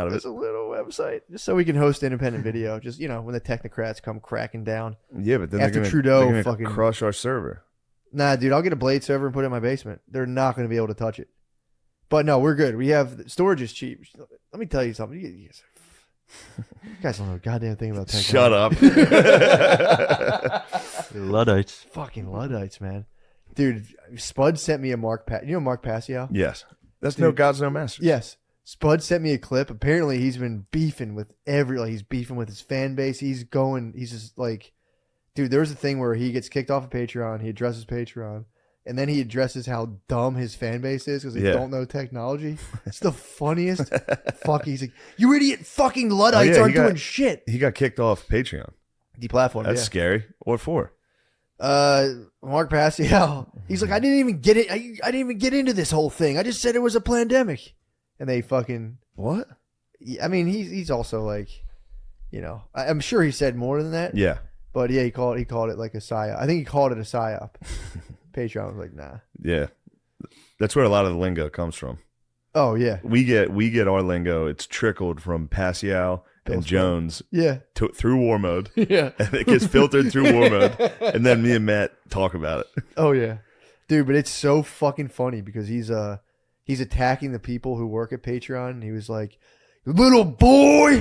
out of it. Just a little website, just so we can host independent video. Just when the technocrats come cracking down. Yeah, but then after they're Trudeau fucking crush our server. Nah, dude, I'll get a blade server and put it in my basement. They're not going to be able to touch it. But no, we're good. We have storage is cheap. Let me tell you something. You guys don't know a goddamn thing about technology. Shut up. Luddites. Fucking Luddites, man. Dude, Spud sent me a Mark Passio? Yes. That's Dude. no gods, no masters. Yes. Spud sent me a clip. Apparently, he's been beefing with he's beefing with his fan base. He's just like, dude, there was a thing where he gets kicked off of Patreon. He addresses Patreon. And then he addresses how dumb his fan base is because they don't know technology. It's the funniest. He's like, you idiot fucking Luddites aren't doing shit. He got kicked off Patreon. Deplatformed. That's scary. What for? Mark Passio. He's like, I didn't even get it. I didn't even get into this whole thing. I just said it was a pandemic. And they fucking what? I mean, he's also like, I'm sure he said more than that. Yeah. But yeah, he called it like a psyop. I think he called it a psyop. Patreon was like, nah. Yeah, that's where a lot of the lingo comes from. Oh yeah, we get our lingo. It's trickled from Passio and Jones. Yeah, through war mode. Yeah, and it gets filtered through war mode, and then me and Matt talk about it. Oh yeah, dude. But it's so fucking funny because he's attacking the people who work at Patreon. And he was like, little boy,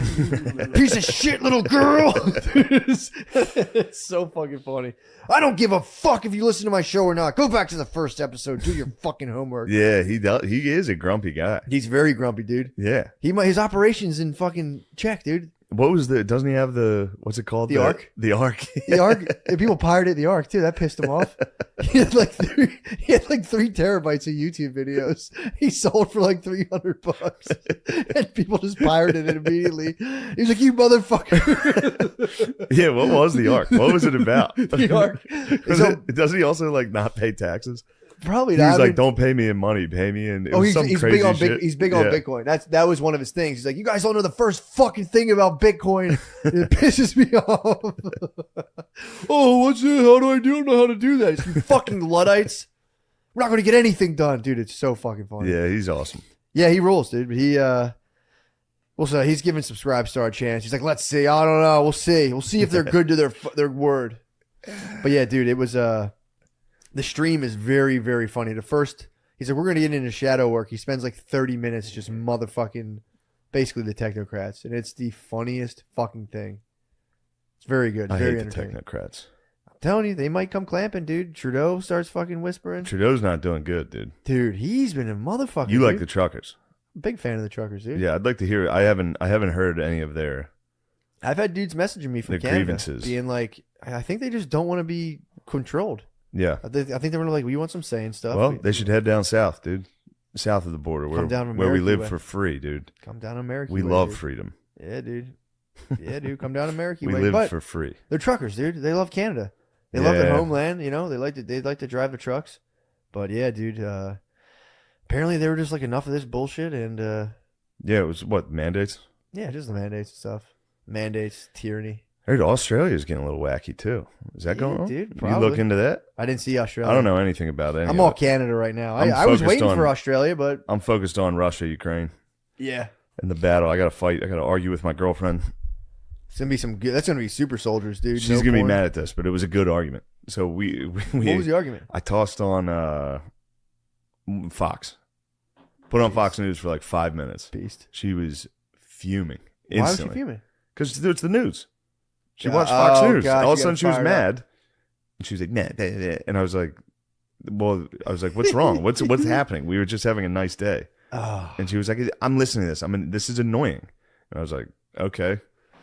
piece of shit, little girl. It's so fucking funny. I don't give a fuck if you listen to my show or not. Go back to the first episode. Do your fucking homework. Yeah, he is a grumpy guy. He's very grumpy, dude. Yeah, his operations in fucking check, dude. What was doesn't he have what's it called? The Ark? The Ark. The Ark. People pirated the Ark too. That pissed him off. He had like 3 terabytes of YouTube videos. He sold for like $300, and people just pirated it immediately. He was like, "You motherfucker!" Yeah, what was the Ark? What was it about? The Ark. Doesn't he also like not pay taxes? Probably not. He was like, don't pay me in money, pay me in. He's big on shit. He's big on Bitcoin. That was one of his things. He's like, you guys don't know the first fucking thing about Bitcoin. It pisses me off. Oh, what's it? How do I do? I don't know how to do that. You fucking Luddites. We're not going to get anything done, dude. It's so fucking funny. Yeah, he's awesome. Yeah, he rules, dude. So he's giving Subscribestar a chance. He's like, let's see. I don't know. We'll see. We'll see if they're good to their word. But yeah, dude, it was the stream is very, very funny. He's like, we're going to get into shadow work. He spends like 30 minutes just motherfucking basically the technocrats. And it's the funniest fucking thing. It's very good. Very hate entertaining. The technocrats. I'm telling you, they might come clamping, dude. Trudeau starts fucking whispering. Trudeau's not doing good, dude. Dude, he's been a motherfucker. You like the truckers. Big fan of the truckers, dude. Yeah, I'd like to hear it. I haven't heard any of their... I've had dudes messaging me from Canada grievances. Being like, I think they just don't want to be controlled. Yeah. I think they were like, we want some say and stuff. Well, they should head down south, dude. South of the border, where we live for free, dude. Come down America. We love freedom. Yeah, dude. Yeah, dude. Come down America. We live for free. They're truckers, dude. They love Canada. They love their homeland. They like to drive the trucks. But yeah, dude. Apparently they were just like enough of this bullshit and. Yeah, it was what mandates. Yeah, just the mandates and stuff. Mandates, tyranny. I heard Australia's getting a little wacky too. Is that going on? Dude, you look into that? I didn't see Australia. I don't know anything about it. I'm all Canada right now. I was waiting for Australia, but I'm focused on Russia, Ukraine. Yeah. And the battle. I got to fight. I got to argue with my girlfriend. It's gonna be some good. That's gonna be super soldiers, dude. She's gonna be mad at this, but it was a good argument. So we what was the argument? I tossed on Fox. Put on Fox News for like 5 minutes. Beast. She was fuming. Instantly. Why was she fuming? Because it's the news. She watched Fox News. God, all of a sudden she was mad. And she was like, nah. And I was like, what's wrong? What's happening? We were just having a nice day. Oh. And she was like, I'm listening to this. This is annoying. And I was like, okay.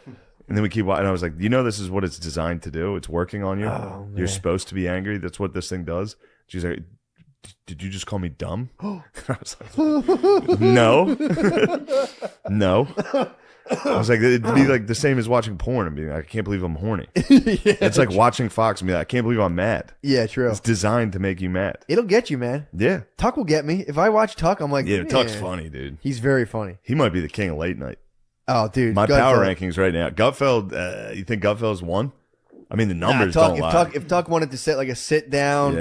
And then we keep watching. And I was like, this is what it's designed to do. It's working on you. Oh, You're supposed to be angry. That's what this thing does. She's like, did you just call me dumb? I was like, no. No. I was like, it'd be like the same as watching porn and being like, I can't believe I'm horny. It's like watching Fox and be like, I can't believe I'm mad. Yeah, true. It's designed to make you mad. It'll get you, man. Yeah. Tuck will get me. If I watch Tuck, I'm like, yeah, Tuck's funny, dude. He's very funny. He might be the king of late night. Oh, dude. My power rankings right now. Gutfeld, you think Gutfeld's won? I mean, the numbers don't lie. If Tuck wanted to sit like a sit down,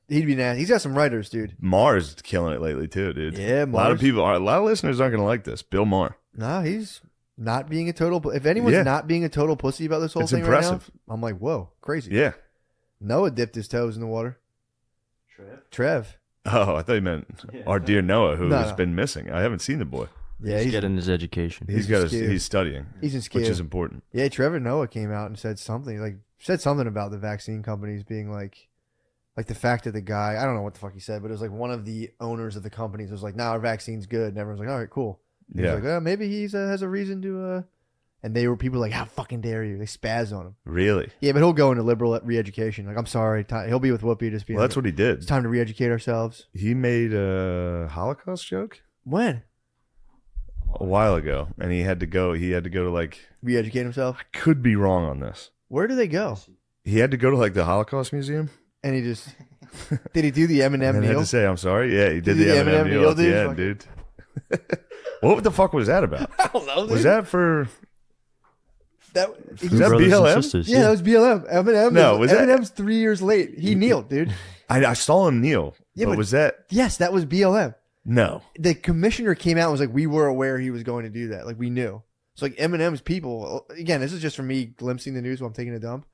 he'd be nasty. He's got some writers, dude. Mar's killing it lately too, dude. Yeah, Mars. A lot of listeners aren't going to like this. Bill Maher. No, he's not being a total. If anyone's not being a total pussy about this whole thing impressive. right now, I'm like, whoa, crazy. Yeah. Noah dipped his toes in the water. Trev. Oh, I thought you meant our dear Noah, who has No. been missing. I haven't seen the boy. Yeah, He's getting his education. He's studying. He's in school. Which is important. Yeah, Trevor Noah came out and said something about the vaccine companies being like the fact that the guy, I don't know what the fuck he said, but it was like one of the owners of the companies was like, "Nah, our vaccine's good," and everyone's like, "All right, cool." And Yeah. He was like, maybe he's has a reason to. And they were people like, "How fucking dare you?" They spaz on him. Really? Yeah, but he'll go into liberal re-education. Like, I'm sorry, he'll be with Whoopi just being. Well, that's what he did. It's time to re-educate ourselves. He made a Holocaust joke When a while ago, and he had to go. He had to go to like. re-educate himself. I could be wrong on this. Where do they go? He had to go to like the Holocaust Museum. And he just did he do the Eminem And had meal? to say, "I'm sorry." Yeah, he did Did the the Eminem Eminem meal meal, at the dude? end, dude. What the fuck was that about? I don't know. Was that for? that? Was that Brothers and BLM? sisters, Yeah, that was BLM. Eminem. No, was that- Eminem's 3 years late. He kneeled, dude. I saw him kneel. Yeah, but but- was that Yes, that was BLM. no? The commissioner came out and was like, we were aware he was going to do that. Like, we knew. So, like, Eminem's people, again, this is just from me glimpsing the news while I'm taking a dump.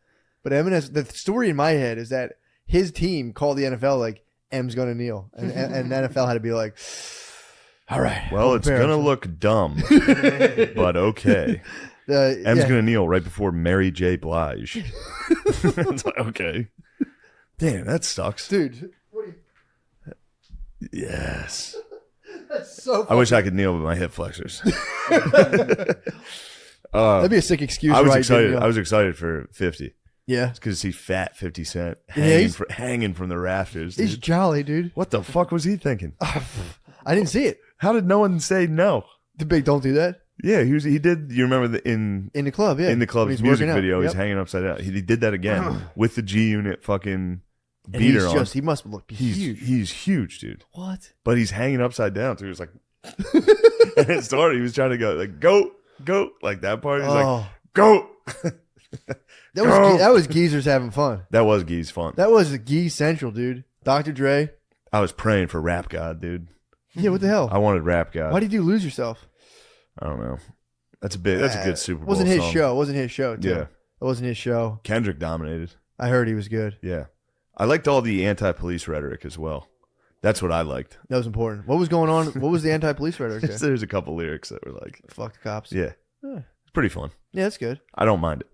But Eminem's, the story in my head is that his team called the NFL, like, M's going to kneel. And the NFL had to be like, all right. Well, we'll it's prepare gonna ourselves. look dumb, but okay. M's yeah. gonna kneel right before Mary J. Blige. It's like, okay. Damn, that sucks. Dude, what are you, Yes. that's so I wish I could kneel with my hip flexors. That'd be a sick excuse. I was why he didn't excited. kneel. I was excited for 50. Yeah. It's because to see fat 50 Cent Yeah, hanging from the rafters. He's Dude. jolly, dude. What the fuck was he thinking? I didn't see it. How did no one say no? The big don't do that. Yeah, he did. You remember in In the club, yeah. the When club's he's music working out. video, he's Yep. hanging upside down. He did that again with the G Unit fucking And he's beater on. just, he must look huge. He's huge, dude. What? But he's hanging upside down, so he was like, and it started. He was trying to go like go like that part. He's like go. That was geezers having fun. That was Gee's fun. That was Gee Central, dude. Dr. Dre. I was praying for Rap God, dude. Yeah, what the hell? I wanted Rap God. Why did you lose yourself? I don't know. That's a good Super Bowl. Wasn't his song. show. It wasn't his show, too. Yeah, It wasn't his show. Kendrick dominated. I heard he was good. Yeah, I liked all the anti-police rhetoric as well. That's what I liked. That was important. What was going on? What was the anti-police rhetoric there? There's a couple lyrics that were like, Fuck the cops. yeah, Huh. it's pretty fun. Yeah, that's good. I don't mind it.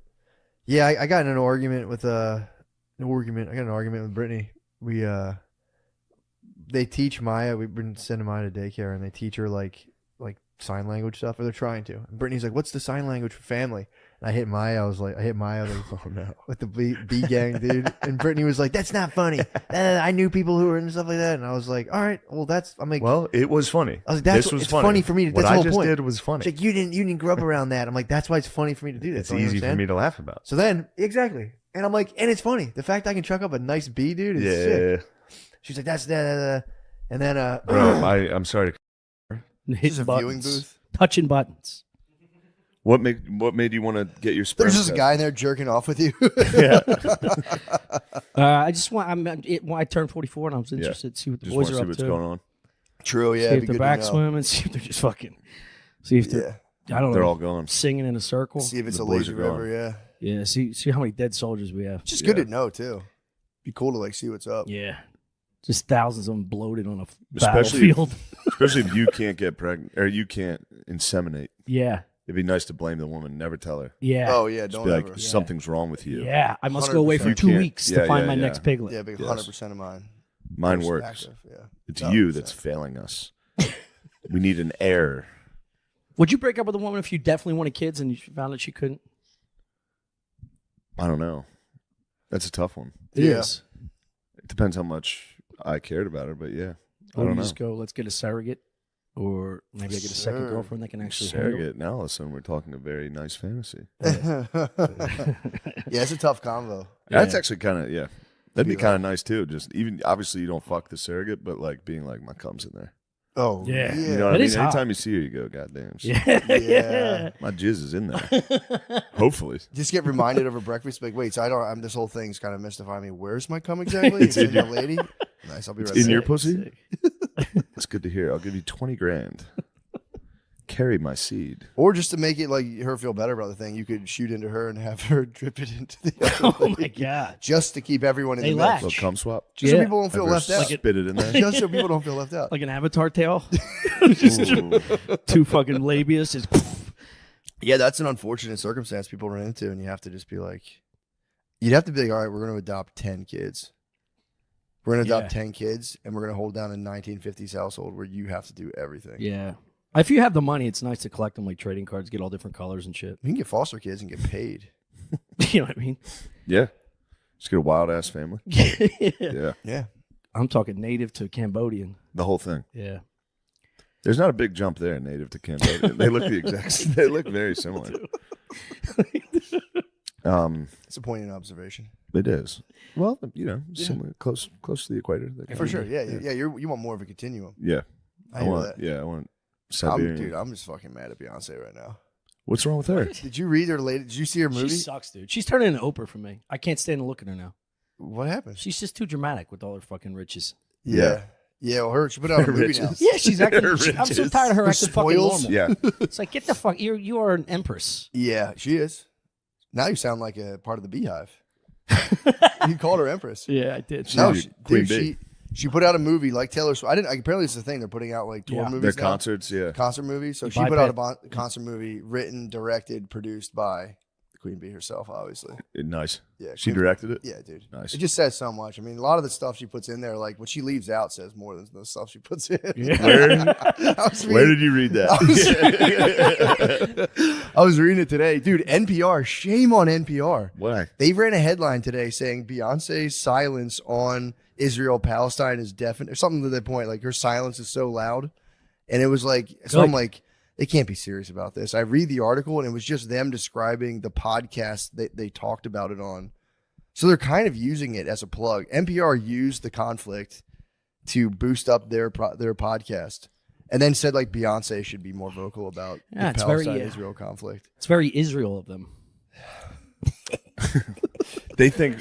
Yeah, I got in an argument with I got an argument with Brittany. We they teach Maya. We've been sending Maya to daycare, and they teach her like sign language stuff, or they're trying to. And Brittany's like, "What's the sign language for family?" And I hit Maya. I hit Maya like, Oh no. with the B gang, dude. And Brittany was like, "That's not funny." I knew people who were into stuff like that, and I was like, "All right, well, I'm like, Well, it was funny. I was like, that's this was it's funny for me. What That's the I whole just point." did was funny. She's like, you didn't grow up around that. I'm like, that's why it's funny for me to do that. It's easy for me to laugh about. So then, exactly. And I'm like, and it's funny. The fact I can chuck up a nice B, dude, is sick. Yeah, She's like, that's that. And then, bro. I'm sorry. Hitting a buttons. viewing booth. Touching buttons. What made you want to get your sperm There's just a test? guy in there jerking off with you. Yeah. I just want. I turned 44 and I was interested to see what the Just boys want to are see up what's to. going on. True, yeah. See if they're back swimming. See if they're just fucking. See if they're. I don't They're know. all gone. Singing in a circle. See if it's The a boys lazy are gone. river, yeah. Yeah. See how many dead soldiers we have. It's just good to know, too. Be cool to, like, see what's up. Yeah. Just thousands of them bloated on a Especially- battlefield. Especially if you can't get pregnant or you can't inseminate. Yeah. It'd be nice to blame the woman. Never tell her. Yeah. Oh, yeah, Just don't be ever. like, something's wrong with you. Yeah. I must go away for 100%. 2 You can't- weeks yeah, to find yeah, my yeah. next piglet. Yeah, big Yes. 100% of mine. Mine Most works. active, yeah. It's 100%. you that's failing us. We need an heir. Would you break up with a woman if you definitely wanted kids and you found that she couldn't? I don't know. That's a tough one. It Yeah. is. It depends how much I cared about her, but yeah. I Or don't you know. just go, let's get a surrogate. Or maybe I get a second Sure. girlfriend that can actually handle it. Surrogate. Now, all of a sudden, we're talking a very nice fantasy. Yeah, it's a tough convo. That's Yeah. actually kind of, yeah. That'd be kind of nice too. Just even, obviously, you don't fuck the surrogate, but like being like, my cum's in there. Oh, Yeah. You know what That I mean? is hot. Anytime you see her, you go, God damn. Yeah. Yeah. My jizz is in there. Hopefully. Just get reminded of a breakfast. Like, wait, so this whole thing's kind of mystifying me. Where's my cum exactly? It's in your lady. Nice, I'll be right in back. your pussy? That's good to hear. I'll give you 20 grand. carry my seed. Or just to make it like her feel better about the thing, you could shoot into her and have her drip it into the other Oh lady, my god. just to keep everyone in They the latch. mix. Little cum swap. Just so Yeah. people don't feel Have her left out. Spit it in there. Just so people don't feel left out. Like an avatar tail. Ooh. Two fucking labias. Just Yeah, that's an unfortunate circumstance people run into, and you have to just be like, you'd have to be like, all right, we're going to adopt 10 kids. We're going to adopt 10 kids, and we're going to hold down a 1950s household where you have to do everything. yeah. If you have the money, it's nice to collect them like trading cards, get all different colors and shit. You can get foster kids and get paid. You know what I mean? Yeah. Just get a wild ass family. Yeah. Yeah. I'm talking native to Cambodian. The whole thing. Yeah. There's not a big jump there, native to Cambodia. They look the exact. They look very similar. It's a poignant observation. It is. Well, similar, close to the equator. For sure. Yeah. You want more of a continuum. Yeah. I hear want. that. Yeah, I want Siberian. Dude, I'm just fucking mad at Beyonce right now. What's wrong with her? Did you read her latest? Did you see her movie? She sucks, dude. She's turning into Oprah for me. I can't stand to look at her now. What happened? She's just too dramatic with all her fucking riches. Yeah. Yeah, well, she put out a movie now. Riches. Yeah, she's acting. I'm so Riches. tired of her Her acting fucking spoils? normal. Yeah. It's like, get the fuck. You are an empress. Yeah, she is. Now you sound like a part of the Beehive. You called her Empress. Yeah, I did. No, Dude, Queen Bee. she put out a movie like Taylor Swift. Apparently it's the thing. They're putting out like tour Yeah. movies Their now. concerts, yeah. Concert movies. So You she put out bypass- a concert movie written, directed, produced by the Queen Bee herself, obviously. Nice. Yeah, She Queen- directed it? Yeah, dude. Nice. It just says so much. I mean, a lot of the stuff she puts in there, like what she leaves out, says more than the stuff she puts in. Where did you read that? I was reading it today. Dude, NPR, shame on NPR. Why? They ran a headline today saying Beyonce's silence on Israel-Palestine is definite, or something to that point. Like her silence is so loud. And it was like, so Good. I'm like, they can't be serious about this. I read the article and it was just them describing the podcast that they talked about it on. So they're kind of using it as a plug. NPR used the conflict to boost up their podcast, and then said like Beyonce should be more vocal about Yeah, the it's very, Palestine-Israel conflict. It's very Israel of them. They think.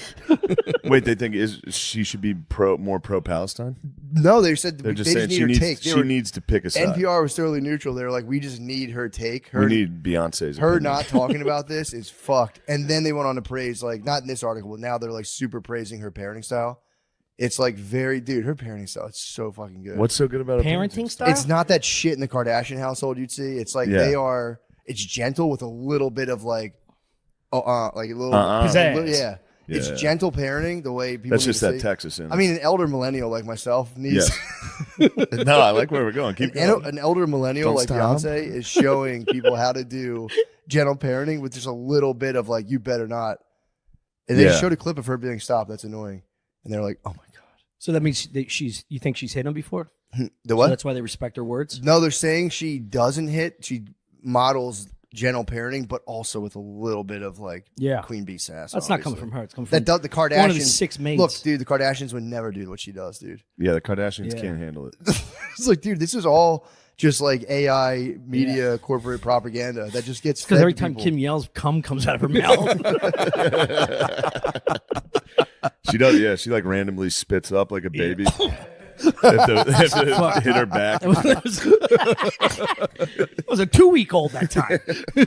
Wait, they think she should be more pro Palestine. No, they said They're they just saying need she her needs. take. She needs to pick a side. NPR was totally neutral. They were like, we just need her take. We need Beyonce's. Her opinion. not talking about this is fucked. And then they went on to praise, like, not in this article, but now they're like super praising her parenting style. It's like dude, her parenting style is so fucking good. What's so good about her Parenting style? It's not that shit in the Kardashian household you'd see. It's like it's gentle with a little bit of like a little, Pizzazz. yeah. It's Yeah. gentle parenting the way people That's need just to that see. Texas in. I mean, an elder millennial like myself needs No, I like where we're going. Keep going. an elder millennial Don't like stop. Beyonce is showing people how to do gentle parenting with just a little bit of like, you better not. And they Yeah. showed a clip of her being stopped. That's annoying. And they're like, oh my God. So that means you think she's hit him before? The So what? that's why they respect her words? No, they're saying she doesn't hit. She models gentle parenting, but also with a little bit of like Yeah. Queen Bee sass. That's not coming obviously. from her. It's coming from That does the Kardashians. one of the 6 maids. Look, dude, the Kardashians would never do what she does, dude. Yeah, the Kardashians Yeah. can't handle it. It's like, dude, this is all just like AI media corporate propaganda that just gets because fed every to time people. Kim yells, cum comes out of her mouth. She does. Yeah, she like randomly spits up like a baby. They have to hit her back. It was a 2-week-old that time.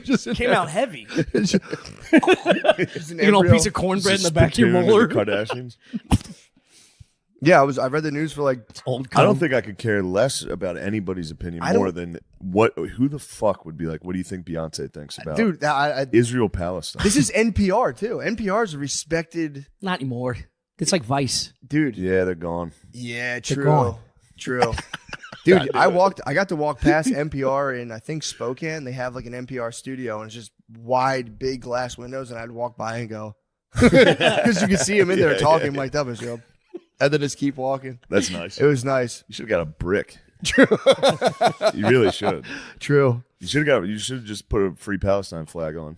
Just Came out heavy. Just an You know, a embryo. piece of cornbread in the back of your Spittoon molar. of the Kardashians. Yeah, I read the news for like Old I don't cum. think I could care less about anybody's opinion I don't- more than who the fuck would be like, what do you think Beyonce thinks about dude. Israel Palestine? This is NPR too. NPR is a respected Not anymore. It's like Vice. dude. Yeah, they're gone. Yeah, They're true. gone. True. Dude, I got to walk past NPR in I think Spokane. They have like an NPR studio and it's just wide, big glass windows, and I'd walk by and go because you could see him in there Yeah, talking yeah. mic'd up and go, and then just keep walking. That's nice. It was nice. You should have got a brick. You really should. True. You should have just put a free Palestine flag on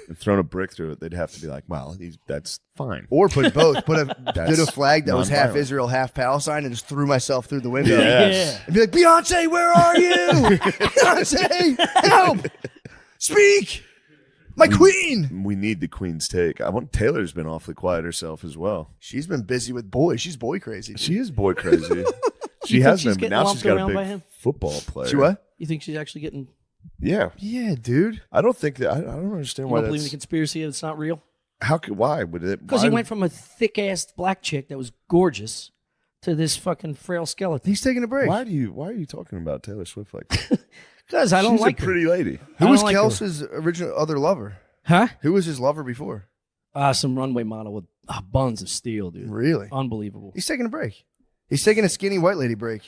and thrown a brick through it. They'd have to be like, well, that's fine. Or put both. That's Did a flag that was half nonviolent. Israel, half Palestine, and just threw myself through the window. Yes. And be like, Beyonce, where are you? Beyonce, help! Speak! My queen! We need the Queen's take. Taylor's been awfully quiet herself as well. She's been busy with boys. She's boy crazy. dude. She is boy crazy. She You think has she's been, but getting now lumped she's got a around by big him? football player. She what? You think she's actually getting Yeah. Yeah, dude. I don't think that. I don't understand You why don't believe in the that's. conspiracy that it's not real? How could? Why would it? Because he why- went from a thick-ass black chick that was gorgeous to this fucking frail skeleton. He's taking a break. Why are you talking about Taylor Swift like that? Because I don't She's like a pretty lady. her. Who I was don't like her. Kelsey's original other lover? Huh? Who was his lover before? Some runway model with buns of steel, dude. Really? Unbelievable. He's taking a break. He's taking a skinny white lady break.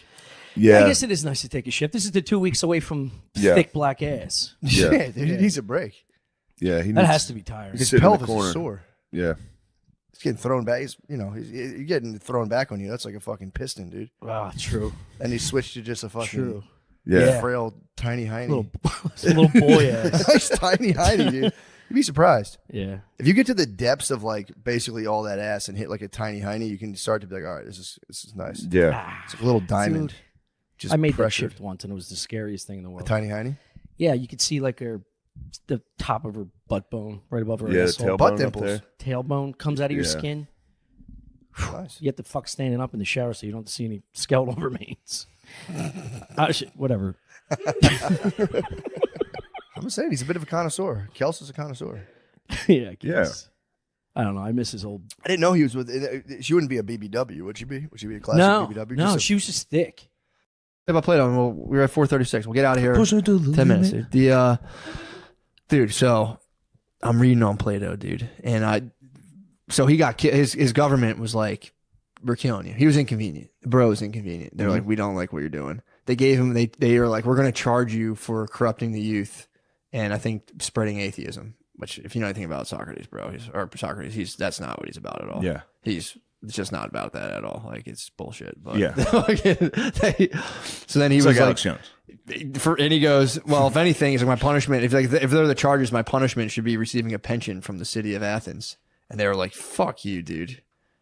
Yeah. I guess it is nice to take a shift. This is the 2 weeks away from Yeah. thick black ass. Yeah. Yeah, dude, he needs a break. Yeah. He That needs, has to be tiring. His sit in the pelvis corner. is sore. Yeah. He's getting thrown back. You're getting thrown back on you. That's like a fucking piston, dude. Ah, true. And he switched to just a fucking True. Yeah. frail, tiny hiney. Little boy ass. Nice tiny hiney, dude. You'd be surprised. Yeah. If you get to the depths of like basically all that ass and hit like a tiny hiney, you can start to be like, all right, this is nice. Yeah. It's like a little diamond. Dude, Just I made that pressured. shift once, and it was the scariest thing in the A world. tiny hiney. Yeah, you could see like the top of her butt bone right above her Yeah. The asshole. Butt tailbone up dimples. there. Tailbone comes out of your Yeah. skin. Nice. You have to fuck standing up in the shower so you don't have to see any skeletal remains. Whatever. I'm just saying he's a bit of a connoisseur. Kelsey's a connoisseur. Yeah, I guess. I don't know. I miss his old. I didn't know he was with. She wouldn't be a BBW, would she be? Would she be a classic No, BBW? no, Just a- she was just thick. If I played on, we're at 4:36. We'll get out of here. 10 minutes, dude. Dude. So I'm reading on Plato, dude, and so he got his government was like, we're killing you. He was inconvenient. The bro was inconvenient. They're like, we don't like what you're doing. They gave him. They were like, we're going to charge you for corrupting the youth, and I think spreading atheism. Which, if you know anything about Socrates, bro, that's not what he's about at all. Yeah. It's just not about that at all. Like, it's bullshit. But Yeah. So then he It's was like Alex like, Jones. and he goes, well, if anything, it's like my punishment. If they're the charges, my punishment should be receiving a pension from the city of Athens. And they were like, fuck you, dude.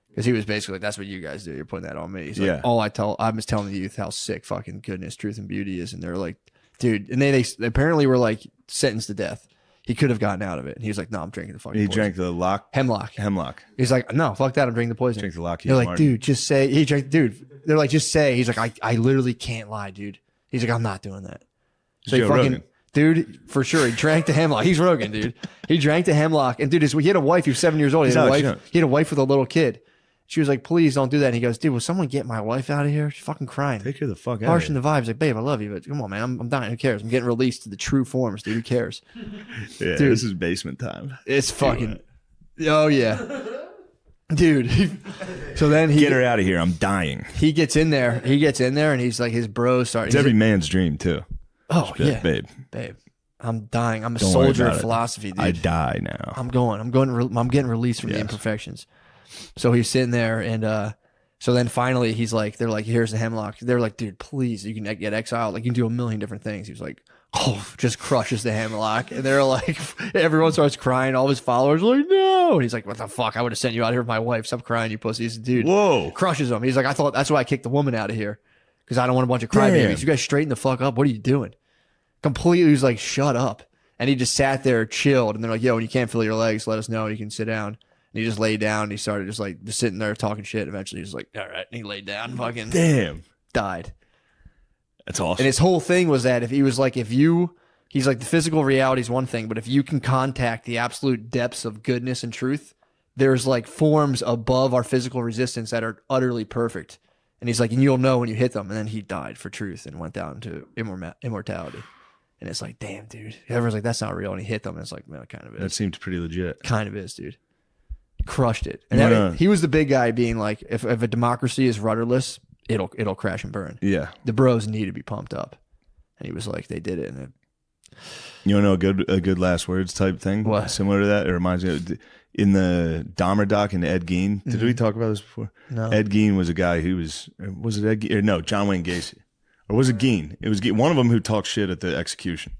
Because he was basically like, that's what you guys do. You're putting that on me. He's like, Yeah. I'm just telling the youth how sick fucking goodness, truth, and beauty is. And they're like, dude. And they apparently were like sentenced to death. He could have gotten out of it. And he was like, no, I'm drinking the fucking He poison. drank the Hemlock. hemlock. He's like, no, fuck that. I'm drinking the poison. Drink the Lockheed They're like, Martin. dude, just say. He drank, dude. They're like, just say. He's like, I literally can't lie, dude. He's like, I'm not doing that. So he Joe fucking, Rogan. dude, for sure, he drank the hemlock. He's Rogan, dude. He drank the hemlock, and dude, he had a wife. He was 7 years old. He He's had a Alex wife. Jones. He had a wife with a little kid. She was like, please don't do that. And he goes, dude, will someone get my wife out of here? She's fucking crying. Take her the fuck out. Harshing the vibes. Like, babe, I love you, but come on, man. I'm dying. Who cares? I'm getting released to the true forms, dude. Who cares? Yeah, Dude. this is basement time. It's fucking. Oh yeah, dude. So then Get her out of here. I'm dying. he gets in there. and he's like, his bros start. It's every man's dream too. Oh Be like, yeah, babe. I'm dying. I'm a Don't worry soldier about of it. philosophy, dude. I die now. I'm getting released from the Yes. imperfections. So he's sitting there, and so then finally he's like, they're like, here's the hemlock. They're like, dude, please, you can get exiled. Like, you can do a million different things. He was like, oh, just crushes the hemlock, and they're like, everyone starts crying. All of his followers are like, no, and he's like, what the fuck? I would have sent you out here with my wife. Stop crying, you pussies, dude. Whoa. Crushes him. He's like, I thought that's why I kicked the woman out of here, because I don't want a bunch of crybabies. Damn. You guys straighten the fuck up. What are you doing? Completely, he's like, shut up. And he just sat there, chilled, and they're like, yo, when you can't feel your legs, let us know. And you can sit down. And he just laid down. And he started just like just sitting there talking shit. Eventually, he's like, all right. And he laid down, and fucking Damn. died. That's awesome. And his whole thing was that he's like, the physical reality is one thing, but if you can contact the absolute depths of goodness and truth, there's like forms above our physical resistance that are utterly perfect. And he's like, and you'll know when you hit them. And then he died for truth and went down to immortality. And it's like, damn, dude. Everyone's like, that's not real. And he hit them. And it's like, man, it kind of is. that seems pretty legit. Kind of is, dude. Crushed it. And Yeah. he was the big guy being like, if a democracy is rudderless, it'll crash and burn. Yeah. The bros need to be pumped up. And he was like, they did it. And You want to know a good last words type thing? What? Similar to that? It reminds me of in the Dahmer doc and Ed Gein. Did we talk about this before? No. Ed Gein was a guy who was it Ed Gein? Or no, John Wayne Gacy. Or was it Gein? It was one of them who talked shit at the execution.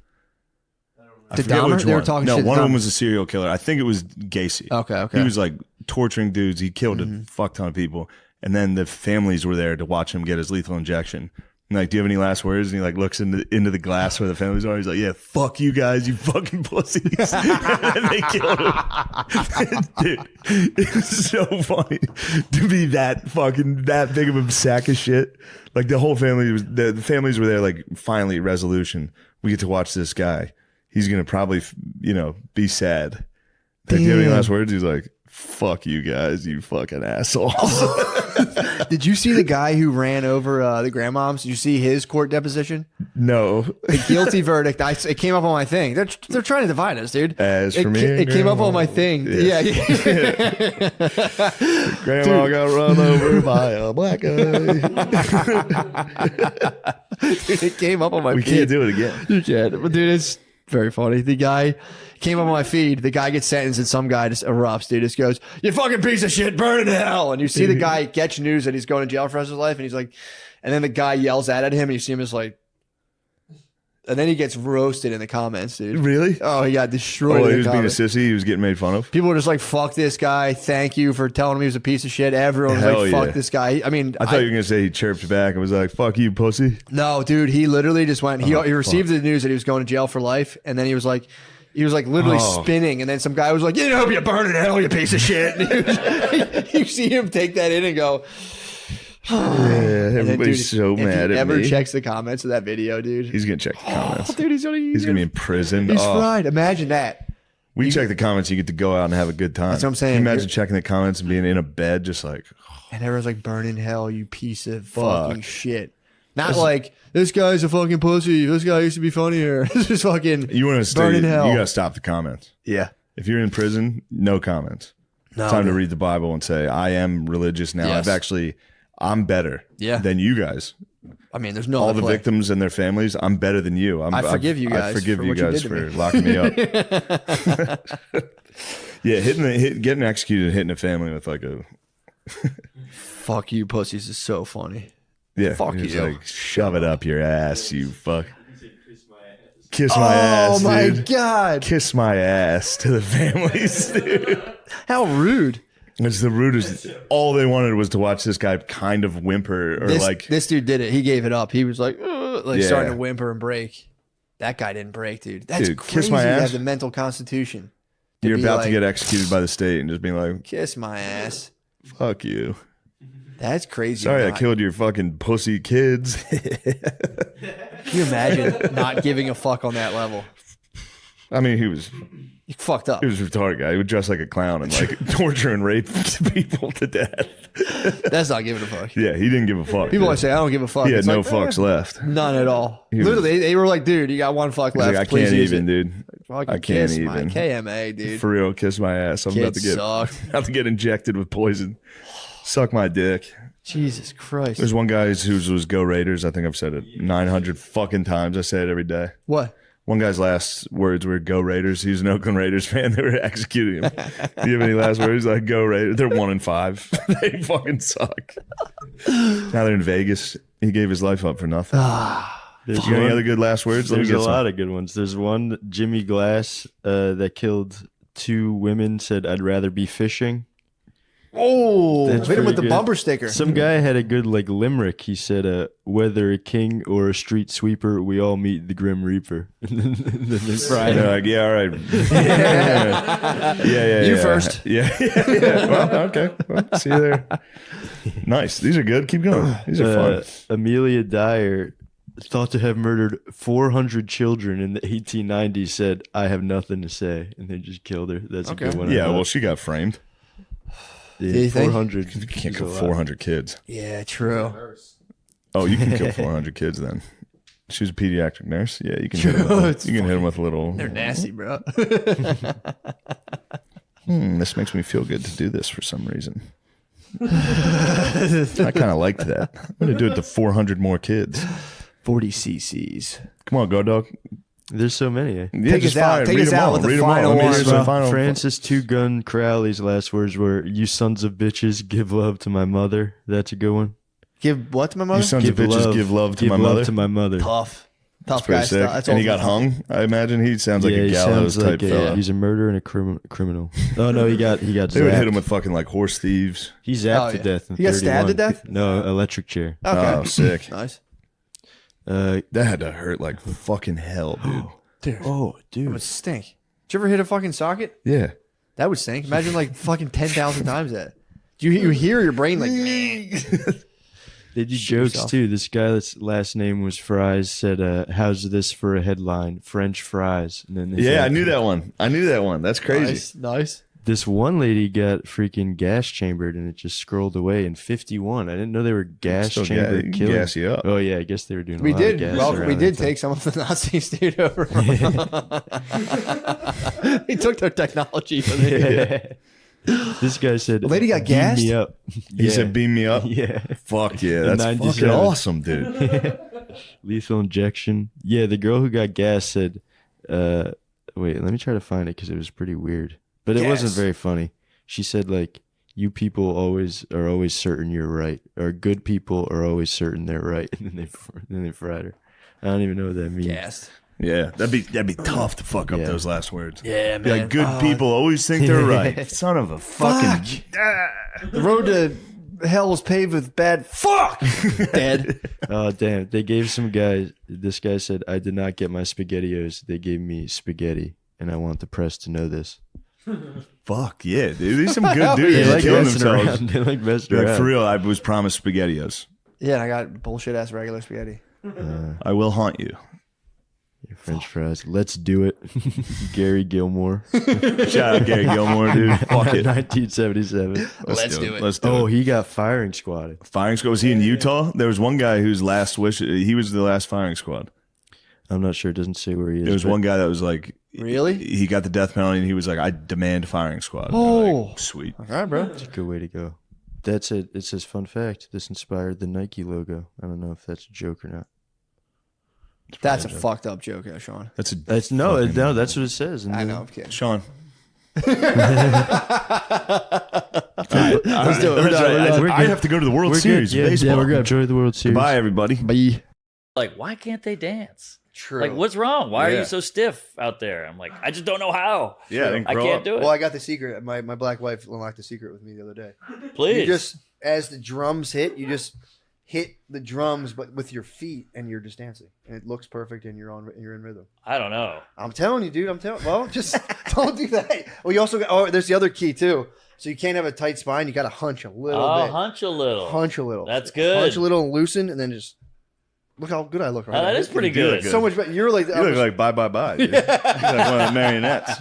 I Did forget Dahmer? which They were one. talking no, shit to one of them Dahmer. was a serial killer. I think it was Gacy. Okay. He was like torturing dudes. He killed a fuck ton of people. And then the families were there to watch him get his lethal injection. Like, do you have any last words? And he like looks into the glass where the family's are. He's like, yeah, fuck you guys, you fucking pussies. And they killed him. Dude, it was so funny to be that big of a sack of shit. Like the whole family was, the families were there, like, finally resolution. We get to watch this guy. He's going to probably, be sad. Like, do you have any last words? He's like, fuck you guys, you fucking assholes. Did you see the guy who ran over the grandmoms? Did you see his court deposition? No. The guilty verdict. It came up on my thing. They're trying to divide us, dude. As for me, it came up on my thing. Yeah. Grandma got run over by a black guy. Dude, it came up on my We feed. can't do it again. You can't. But dude, it's very funny. The guy came up on my feed. The guy gets sentenced and some guy just erupts, dude. Just goes, you fucking piece of shit, burn in hell. And you see the guy gets news that he's going to jail for the rest of his life. And he's like, and then the guy yells at him and you see him just like, and then he gets roasted in the comments, dude. Really? Oh, he got destroyed. Oh, in he the was being a comments. sissy. He was getting made fun of. People were just like, fuck this guy. Thank you for telling him he was a piece of shit. Everyone was Hell like, fuck yeah. this guy. I mean, I thought you were going to say he chirped back and was like, fuck you, pussy. no, dude, he literally just went, he received the news that he was going to jail for life. And then he was like literally spinning. And then some guy was like, you know, you burn in hell, you piece of shit. And you see him take that in and go, Yeah, everybody's so mad at me. If he ever me. checks the comments of that video, dude. He's going to check the comments. Dude, he's gonna be in prison. He's fried. Imagine that. We check the comments, you get to go out and have a good time. That's what I'm saying. Can you imagine checking the comments and being in a bed just like, And everyone's like, burn in hell, you piece of fucking shit. Not like, this guy's a fucking pussy. This guy used to be funnier. This is fucking you want to stay, burn in you hell. got to stop the comments. Yeah. If you're in prison, no comments. No, Time to read the Bible and say, I am religious now. Yes. I'm better than you guys. I mean, there's no All other the play. victims and their families, I'm better than you. I forgive you guys I forgive for you what you guys did to for me. locking me up. Yeah, getting executed and hitting a family with like a Fuck you, pussies is so funny. fuck you. He's like, shove it up your ass, you fuck. Kiss my ass, Oh my dude. God. Kiss my ass to the families, dude. How rude. It's the rudest. All they wanted was to watch this guy kind of whimper or This dude did it. He gave it up. He was like Yeah. starting to whimper and break. That guy didn't break, dude. That's Dude, crazy kiss my to ass? have the mental constitution. to You're be about like, to get executed by the state and just being like, kiss my ass. fuck you. That's crazy. Sorry I not. killed your fucking pussy kids. Can you imagine not giving a fuck on that level? I mean, he was You fucked up. a retarded guy. He would dress like a clown and like torture and rape people to death. That's not giving a fuck. Yeah, he didn't give a fuck. People dude. always say, I don't give a fuck. He had It's no like, fucks left. None at all. was- Literally, they were like, dude, you got one fuck He's left. like, I Please can't use even, it. dude. Fucking I can't kiss my even. KMA, dude. For real, kiss my ass. I'm about to Kids get suck. about to get injected with poison. Suck my dick. Jesus Christ. There's one guy whose was Go Raiders. I think I've said it 900 fucking times. I say it every day. What? One guy's last words were "Go Raiders." He's an Oakland Raiders fan. They were executing him. Do you have any last words? Like "Go Raiders." They're 1-5. They fucking suck. Now they're in Vegas. He gave his life up for nothing. There's You got any one- other good last words? Let me There's get a some. lot of good ones. There's one, Jimmy Glass, that killed 2 women, said, I'd rather be fishing. Oh, That's hit him with pretty the good. bumper sticker. Some guy had a good like limerick. He said, whether a king or a street sweeper, we all meet the Grim Reaper. And then they fried And him. they're like, yeah, all right. Yeah. You first. Yeah. Well, okay. Well, see you there. Nice. These are good. Keep going. These are fun. Amelia Dyer, thought to have murdered 400 children in the 1890s, said, I have nothing to say. And they just killed her. That's Okay. a good one. Yeah, well, she got framed. Do you think? 400. You can't is kill a lot. 400 kids. Yeah, true. Oh, you can kill 400 kids then. She was a pediatric nurse. Yeah, you can hit them with, you can hit them with a little. They're nasty, bro. This makes me feel good to do this for some reason. I kind of liked that. I'm going to do it to 400 more kids. 40 cc's. Come on, go dog. There's so many. Eh? Yeah, Take just us out. fire. Take Read us them out all. with the Read them all. final Let me hear one, some bro. final- Francis Two Gun Crowley's last words were, "You sons of bitches, give love to my mother." That's a good one. Give what to my You mother? sons of bitches give love to my mother. to my mother. Tough. Tough Pretty guy sick. stuff. That's And he all- got hung. I imagine he sounds like a he gallows sounds type like fella. he's a murderer and a criminal. Oh no, he got They would zapped. hit him with fucking like horse thieves. He zapped Oh, to yeah. death. In He got stabbed to 31. death? No, electric chair. Okay. Oh, sick. Nice. Uh, That had to hurt like fucking hell, dude. Dude, oh, that dude. would stink. Did you ever hit a fucking socket? Yeah. That would stink. Imagine like fucking 10,000 times that. Do you hear your brain like? They do Shoot jokes yourself. too. This guy that's last name was Fries said, "How's this for a headline? French fries." And then they Yeah, said- I knew that one. That's crazy. Nice. This one lady got freaking gas chambered and it just scrolled away in 51. I didn't know they were gas Still chambered killing. gas you up. Oh yeah, I guess they were doing. We a lot did. Of gas Well, around we that did time. take some of the Nazis, dude, over. They took their technology. But This guy said, The lady got "Beam gassed?" me up." He said, "Beam me up." Yeah. Fuck yeah, In that's fucking 97. awesome, dude. Lethal injection. Yeah, the girl who got gas said, wait, let me try to find it because it was pretty weird. But it wasn't Gas. very funny. She said, like, you people are always certain you're right. Or good people are always certain they're right. And then they fried her. I don't even know what that means. Gassed. Yeah, that'd be tough to fuck up Yeah. those last words. Yeah, Be like, good people always think they're right. Son of a fucking. The road to hell was paved with bad fuck. Dead. Oh, damn. They gave some guy, this guy said, I did not get my SpaghettiOs. They gave me spaghetti. And I want the press to know this. Fuck yeah, dude. These some good dudes. They They're like killing messing themselves. around. They like messing Be like, around. for real, I was promised SpaghettiOs. Yeah, and I got bullshit ass regular spaghetti. I will haunt you. French fries. Let's do it. Gary Gilmore. Shout out Gary Gilmore, dude. Fuck it. 1977. Let's do it. Let's do Oh, it. he got firing squad. Firing squad. Was he in Utah? There was one guy whose last wish, he was the last firing squad. I'm not sure. It doesn't say where he is. There was but one guy that was like, Really? he got the death penalty and he was like, I demand firing squad. Oh. Like, sweet. All right, bro. It's a good way to go. That's it. It says, fun fact, this inspired the Nike logo. I don't know if that's a joke or not. That's a fucked up joke, Sean. That's a. That's no, that's what it says. And I then- know, I'm kidding. Sean. Let's do it. We're done. We're I good. have to go to the World We're Series good. of Yeah, baseball. yeah, we're good. Enjoy the World Series. Bye, everybody. Bye. Like, why can't they dance? True. Like, what's wrong? Why are Yeah. you so stiff out there? I'm like, I just don't know how. Yeah, then I grow can't up. do it. Well, I got the secret. My black wife unlocked the secret with me the other day. Please. You just, as the drums hit, you just hit the drums, but with your feet, and you're just dancing, and it looks perfect, and you're in rhythm. I don't know. I'm telling you, dude. Well, just don't do that. Well, you also got. Oh, there's the other key too. So you can't have a tight spine. You got to hunch a little Oh, bit. hunch a little. Hunch a little. That's good. Hunch a little and loosen, and then just look how good I look right Oh, now. that is pretty do look good. good. So much better. You're like You look like bye, bye, bye. Dude. You look like one of the marionettes.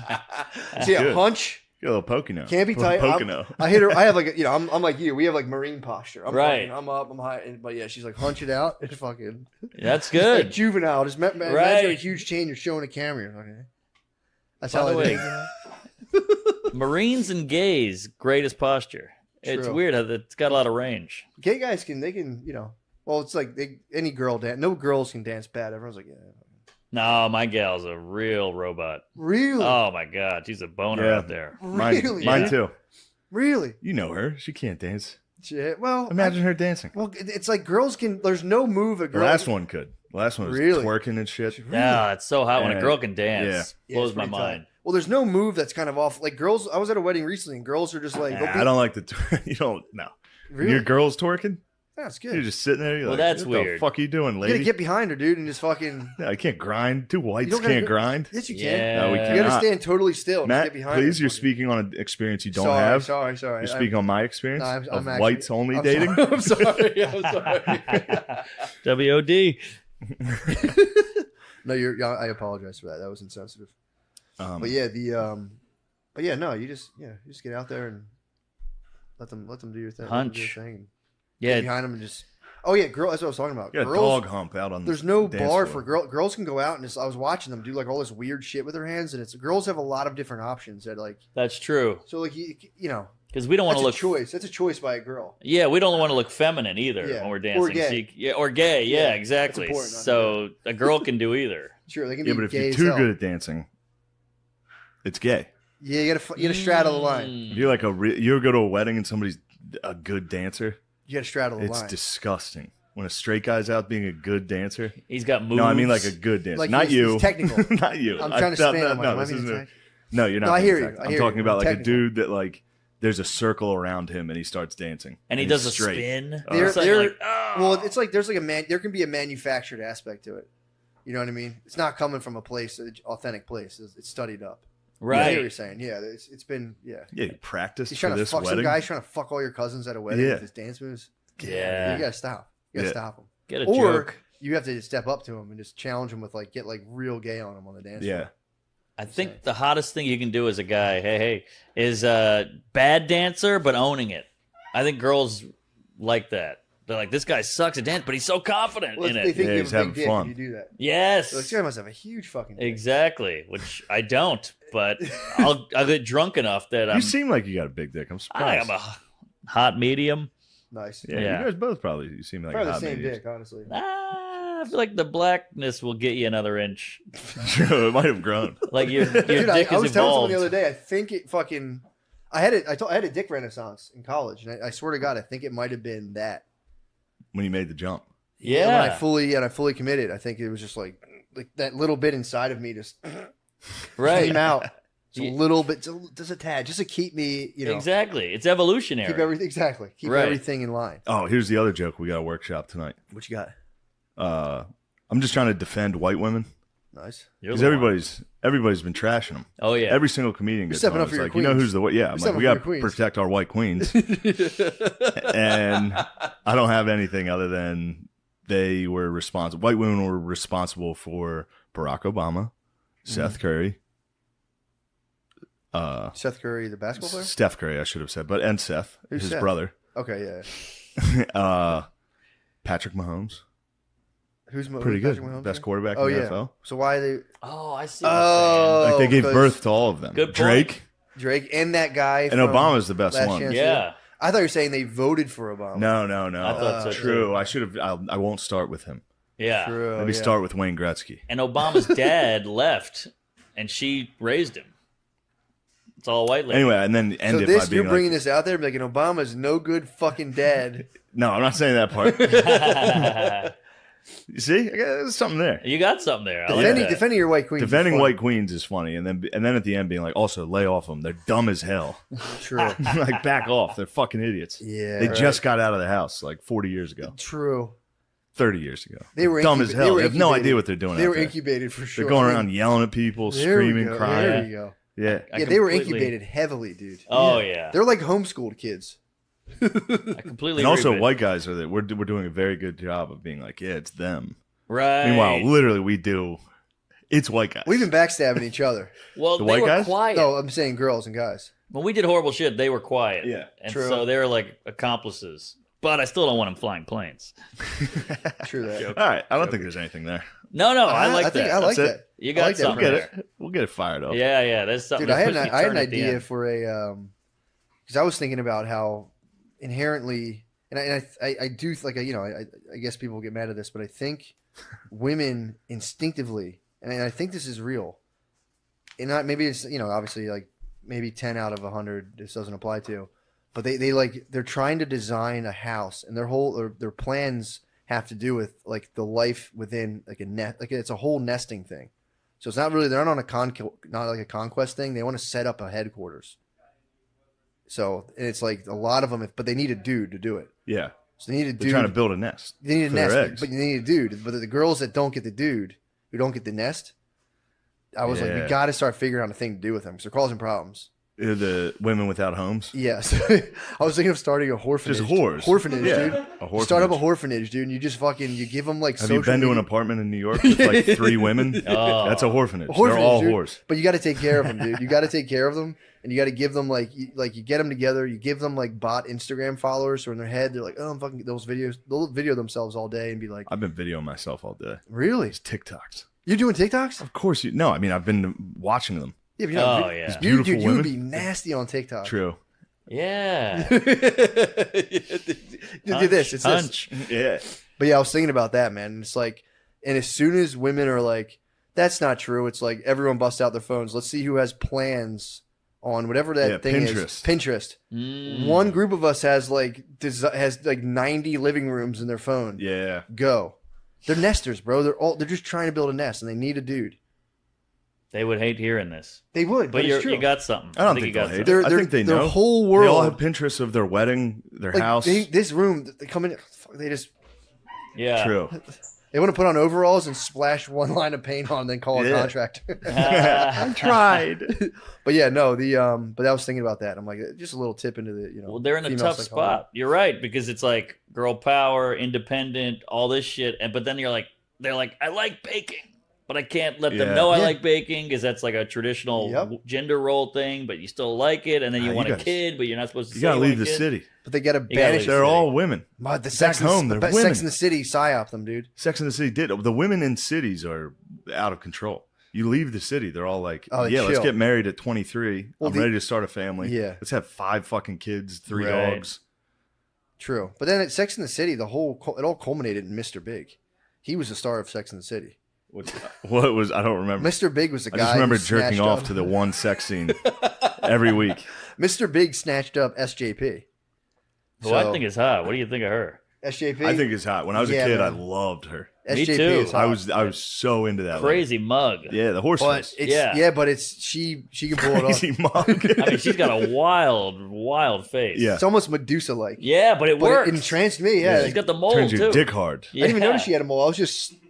so yeah, good. hunch. Get a little Pocono. Can't be tight. Pocono. I hit her. I have like I'm like you. We have like marine posture. I'm Right. fucking, I'm up. I'm high. But yeah, she's like hunch it out. It's fucking That's like good. juvenile. Just imagine Right. a huge chain you're showing a camera. You're like, okay. That's By how the I way, think. Marines and gays, greatest posture. It's True. weird how it's got a lot of range. Gay guys can well, it's like any girl dance. No girls can dance bad. Everyone's like, yeah. No, my gal's a real robot. Really? Oh my god, she's a boner Yeah. out there. Really? Mine too. Really? You know her. She can't dance. Shit. Well, Imagine her dancing. well, it's like girls can. There's no move a The girl. last one could. The last one was Really? twerking and shit. Yeah, it's so hot when a Yeah. girl can dance. Yeah, Blows it's my pretty tight. mind. Well, there's no move that's kind of off. Like girls, I was at a wedding recently, and girls are just like, Nah, they'll be- I don't like the. You don't. No. Really? Your girl's twerking. That's good. You're just sitting there. You're Well, like, that's what the weird. fuck are you doing, You gotta lady? get behind her, dude, and just fucking. Yeah, I can't grind. Two whites don't gotta can't go- grind. Yes, you can. Yeah. No, we You cannot. gotta stand totally still. and just Matt, get behind please, her. you're speaking on an experience you don't sorry, have. Sorry. You're speaking on my experience No, of I'm actually- whites only I'm dating. Sorry. I'm sorry. I'm sorry. WOD. No, I apologize for that. That was insensitive. But yeah, but yeah, no, you just get out there and let them do your thing. let them do Hunch. their thing, and Yeah, get behind them and just. Oh yeah, girl. That's what I was talking about. You got a Girls, dog hump out on there's the no dance bar floor. for girls can go out and just. I was watching them do like all this weird shit with their hands, and it's girls have a lot of different options that like. that's true. So like you know. Because we don't want That's to a look. choice. That's a choice by a girl. Yeah, we don't want to look feminine either Yeah. when we're Or dancing. gay. So yeah, or gay. Yeah, Yeah, exactly. that's important, not So a girl can do either. Sure, they can Yeah, be but if gay you're as too hell. good at dancing, it's gay. Yeah, you gotta straddle the line. Mm. If you're like you go to a wedding and somebody's a good dancer, You gotta straddle the it's line. disgusting. When a straight guy's out being a good dancer. He's got moves. No, I mean like a good dancer. Like not he's you. technical. Not you. I'm trying to no, spin no, on no, my this mind. isn't- no, you're not. No, I being hear you. technical. I I'm hear talking you. about like Technical. a dude that like there's a circle around him and he starts dancing. And he he's does a straight. spin. They're- It's like, they're- like, oh. Well, it's like there's like there can be a manufactured aspect to it. You know what I mean? It's not coming from a place, an authentic place. It's studied up. I hear what you're right. saying. Yeah, it's been Yeah, he practiced He's for trying to this fuck some wedding. guy's trying to fuck all your cousins at a wedding Yeah. with his dance moves. Yeah. You gotta stop. You gotta Yeah. stop him. Get a Or joke. you have to step up to him and just challenge him with like get like real gay on him on the dance floor. Yeah. I think the hottest thing you can do as a guy, is bad dancer but owning it. I think girls like that. They're like, this guy sucks at dance, but he's so confident Well, in they it. think Yeah, you he's have a having big dick fun. if you do that. Yes, So this guy must have a huge fucking dick. exactly. Which I don't, but I'll get drunk enough that You I'm. seem like you got a big dick. I'm surprised. I'm a hot medium. Nice. yeah, Yeah. you guys both probably you seem like Probably a the hot same medium. dick, honestly. I feel like the blackness will get you another inch. True, it might have grown. Like your Dude, dick I is was telling someone evolved. the other day. I think it fucking. I had a dick renaissance in college, and I swear to God, I think it might have been that. When you made the jump. And when I Yeah, fully committed. I think it was just like that little bit inside of me just right. came out. Just Yeah. a little bit, just a tad, just to keep me, Exactly. It's evolutionary. keep everything exactly, keep Right. everything in line. Oh, here's the other joke we got to workshop tonight. What you got? I'm just trying to defend white women Nice. You're because the one. everybody's been trashing them. Oh yeah. Every single comedian gets stepping on. up It's for your like, you know queens. who's the what? Yeah, I'm like, stepping we up got for to your queens. protect our white queens, and I don't have anything other than they were responsible. White women were responsible for Barack Obama, Seth Curry, Seth Curry, the basketball player. Steph Curry, I should have said, but and Seth, Who's his Seth? brother, Okay, yeah. Patrick Mahomes, Who's pretty Patrick good, Mahomes best again? quarterback Oh in the yeah. NFL. So why are they Oh, I see. What you're saying. Like they gave 'cause birth to all of them. Good point. Drake Drake and that guy? and from Obama's the best Last one. Chance Yeah. I thought you were saying they voted for Obama. No, I thought so, True. too. I should have. I won't start with him. Yeah. True. Maybe yeah. start with Wayne Gretzky. And Obama's dad left, and she raised him. It's all white lady. Anyway, and then end So it by this being you're bringing like, this out there, like, and Obama's no good fucking dad. no, I'm not saying that part. You see, there's something there. You got something there. I like defending, that. defending your white queen. Defending white queens is funny, and then at the end being like, also lay off them. They're dumb as hell. True. Like back off. They're fucking idiots. Yeah. They right. just got out of the house like 40 years ago, True. 30 years ago. They were dumb as incubated- hell. they They were have no incubated. idea what they're doing. They out were there. incubated for sure. They're going around yelling at people, There we screaming, go. crying. There you go. Yeah. I Yeah, they were completely- incubated heavily, dude. Oh yeah. They're like homeschooled kids. I completely. And also, agree, but- white guys are that we're doing a very good job of being like, yeah, it's them. Right. Meanwhile, literally, we do. It's white guys. We've been backstabbing each other. well, the they white were guys? quiet. No, I'm saying girls and guys. When we did horrible shit, they were quiet. Yeah. And True. so they were like accomplices. But I still don't want them flying planes. True that. All right, I don't think there's anything there. No, I like think that. I like That's it. that. You I got like that something We'll premise. get it. We'll get it fired up. Yeah, there's something. Dude, I had that an, puts I had you an turn at the idea end. for a because I was thinking about how inherently, and I do like I guess people get mad at this, but I think women instinctively, and I think this is real, and not maybe it's obviously like maybe 10 out of 100 this doesn't apply to, but they're trying to design a house, and their plans have to do with like the life within like a net, like it's a whole nesting thing. So it's not really, they're not on not like a conquest thing. They want to set up a headquarters. So, and it's like a lot of them, but they need a dude to do it. Yeah. So they need a They're dude. trying to build a nest. They need a for their nest, eggs. but they need a dude. But the girls that don't get the dude, who don't get the nest, I was like, Yeah. we got to start figuring out a thing to do with them because they're causing problems. The women without homes. Yes. I was thinking of starting a orphanage. Just whores. Orphanage, Yeah, dude. a You start up a orphanage. orphanage, dude, and you just you give them like Have social you been to an media- apartment in New York with like 3 women? Oh. That's a orphanage. They're Orphanage, all dude. whores. But you got to take care of them, dude. You got to take care of them, and you got to give them like you get them together. You give them like bot Instagram followers, so in their head they're like, oh, I'm fucking those videos. They'll video themselves all day and be like, I've been videoing myself all day. really? It's TikToks. You're doing TikToks? Of course you. No, I mean I've been watching them. Yeah, but you're not Oh yeah. You, Beautiful dude, you would women. be nasty on TikTok. True. Yeah. Do this. It's this. Hunch. Yeah. But yeah, I was thinking about that, man. And it's like, and as soon as women are like, that's not true. It's like everyone busts out their phones. Let's see who has plans on whatever that thing is. Pinterest. Mm. One group of us has like 90 living rooms in their phone. Yeah. Go. They're nesters, bro. They're just trying to build a nest and they need a dude. They would hate hearing this. They would, But it's true. you got something. I don't you think got they'll hate something. it. I think they their know. whole They world. all have Pinterest of their wedding, their house. This room, they come in. They just Yeah. True. they want to put on overalls and splash one line of paint on, then call a Yeah. contractor. I tried. But yeah, no, but I was thinking about that. I'm like, just a little tip into the, Well, they're in a female tough psychology. spot. You're right, because it's like girl power, independent, all this shit. But then they're like, I like baking, but I can't let them Yeah. know I Yeah. like baking because that's like a traditional Yep. gender role thing. But you still like it, and then you Nah, want you a gotta- kid, but you're not supposed to. You say gotta want leave a the kid. city. But they got to gotta banish. leave They're City. all women. But the Sex, Back home, they're Sex women. in the City psyop them, dude. Sex and the City did. The women in cities are out of control. You leave the city, they're all like, Oh, they yeah, let's chill. get married at 23. Well, I'm ready to start a family. Yeah. Let's have 5 fucking kids, 3 Right. dogs. True. But then at Sex in the City, it all culminated in Mr. Big. He was the star of Sex in the City. What was, I don't remember. Mr. Big was the I guy. just remember who jerking snatched off up- to the one sex scene every week. Mr. Big snatched up SJP. Who I think is hot. What do you think of her? SJP. I think it's hot. When I was Yeah, a kid, man. I loved her. Me SJP too. is hot. I was so into that. Crazy mug. Lady. Yeah, the horse But face. it's Yeah. but it's she can pull it off. Crazy mug. I mean, she's got a wild face. Yeah. It's almost Medusa like. Yeah, but it But works. it entranced me. Yeah. She's got the mold Turns too. your dick hard. Yeah. I didn't even notice she had a mole. I was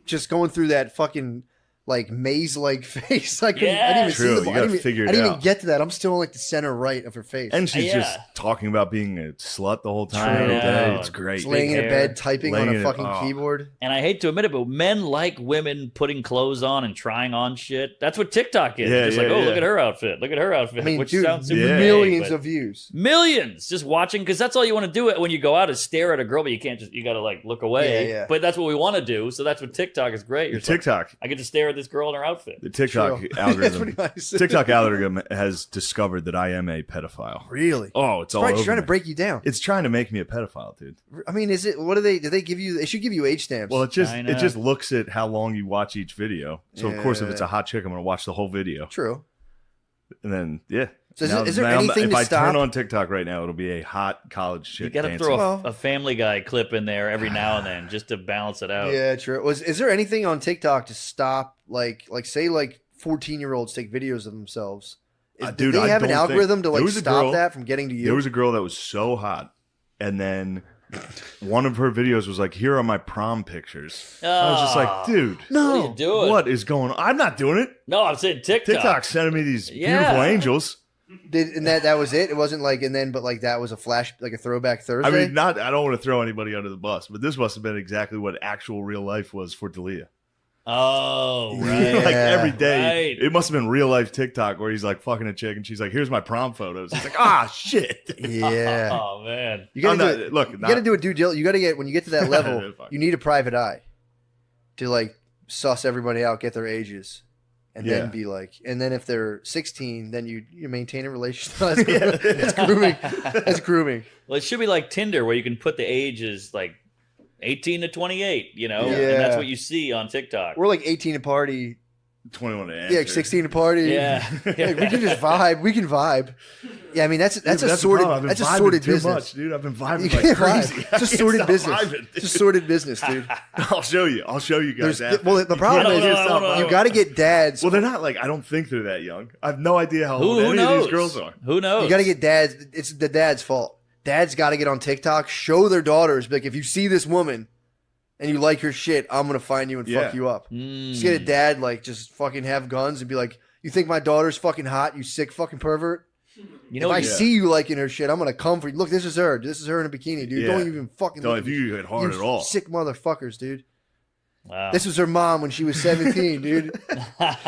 just going through that fucking like maze like face. I didn't even True, see the you mole. gotta I didn't figure it even out. get to that. I'm still in like the center right of her face. And she's Yeah. just talking about being a slut the whole time. I every day. know. It's great. Just laying in a hair. bed typing Laying on in a it- fucking oh. keyboard. And I hate to admit it, but men like women putting clothes on and trying on shit. That's what TikTok is. Yeah, Just yeah, like, oh, yeah. look at her outfit. Look at her outfit. I mean, which dude, sounds super Yeah. gay, millions but- of views. Millions just watching, because that's all you want to do when you go out is stare at a girl, but you can't you got to like look away. Yeah, yeah. But that's what we want to do. So that's what TikTok is great. The You're just like, TikTok. I get to stare at this girl in her outfit. The TikTok True. algorithm. That's pretty nice. TikTok algorithm has discovered that I am a pedophile. Really? Oh, it's all Right, over it's trying to me. break you down. It's trying to make me a pedophile, dude. I mean, is it? What do they give you? They should give you age stamps. Well, I know. it just looks at how long you watch each video. So of course, if it's Yeah. a hot chick, I'm gonna watch the whole video, true. and then yeah. So Now- is there now anything if to I stop? turn on TikTok right now, it'll be a hot college chick. You got to dancing. throw a, Well- a Family Guy clip in there every now and then just to balance it out. Yeah, true. Is there anything on TikTok to stop like say 14-year-olds take videos of themselves? Dude, do they I have an don't think- algorithm to there like was a stop girl- that from getting to you? There was a girl that was so hot, and then one of her videos was like, "Here are my prom pictures." I was just like, "Dude, What are you doing? what is going on? I'm not doing it. No, I'm saying TikTok. TikTok's sending me these Yeah. beautiful angels." and that was it. It wasn't like but like that was a flash like a throwback Thursday. I mean, I don't want to throw anybody under the bus, but this must have been exactly what actual real life was for Dalia. Oh, right. Yeah. Like every day, Right. it must have been real life TikTok where he's like fucking a chick and she's like, "Here's my prom photos." He's like, "Ah, shit." yeah. Oh, man. You gotta I'm do not- it. look, You not- gotta do a due diligence. You gotta get when you get to that level. Fuck. You need a private eye to like suss everybody out, get their ages, and Yeah. then be like, and then if they're 16, then you maintain a relationship. That's grooming. That's grooming. Well, it should be like Tinder where you can put the ages like 18 to 28, you know? Yeah. And that's what you see on TikTok. We're like 18 to party. 21 to Yeah, answer. like 16 to party. Yeah. Like, we can just vibe. We can vibe. Yeah, I mean that's Dude, a the sorted problem. I've been that's a vibing sorted too business. much, dude. I've been You vibing like can't crazy. vibe. I It's a can't sorted stop business. vibing, It's a sorted business, dude. I'll show you. I'll show you guys. There's, after. well, the problem I is don't know, I don't know. you got to get dads. Well, they're not like, I don't think they're that young. I have no idea how old Who any knows? of these girls are. Who knows? You got to get dads. It's the dad's fault. Dads got to get on TikTok, show their daughters, be like, if you see this woman and you like her shit, I'm gonna find you and Yeah. fuck you up. Mm. Just get a dad like just fucking have guns and be like, you think my daughter's fucking hot? You sick fucking pervert. You know If I what you- see you liking her shit, I'm gonna come for you. Look, this is her. This is her in a bikini, dude. Yeah. Don't even fucking. Don't look if at me. you get hard You at all. Sick motherfuckers, dude. Wow. This was her mom when she was 17, dude. That's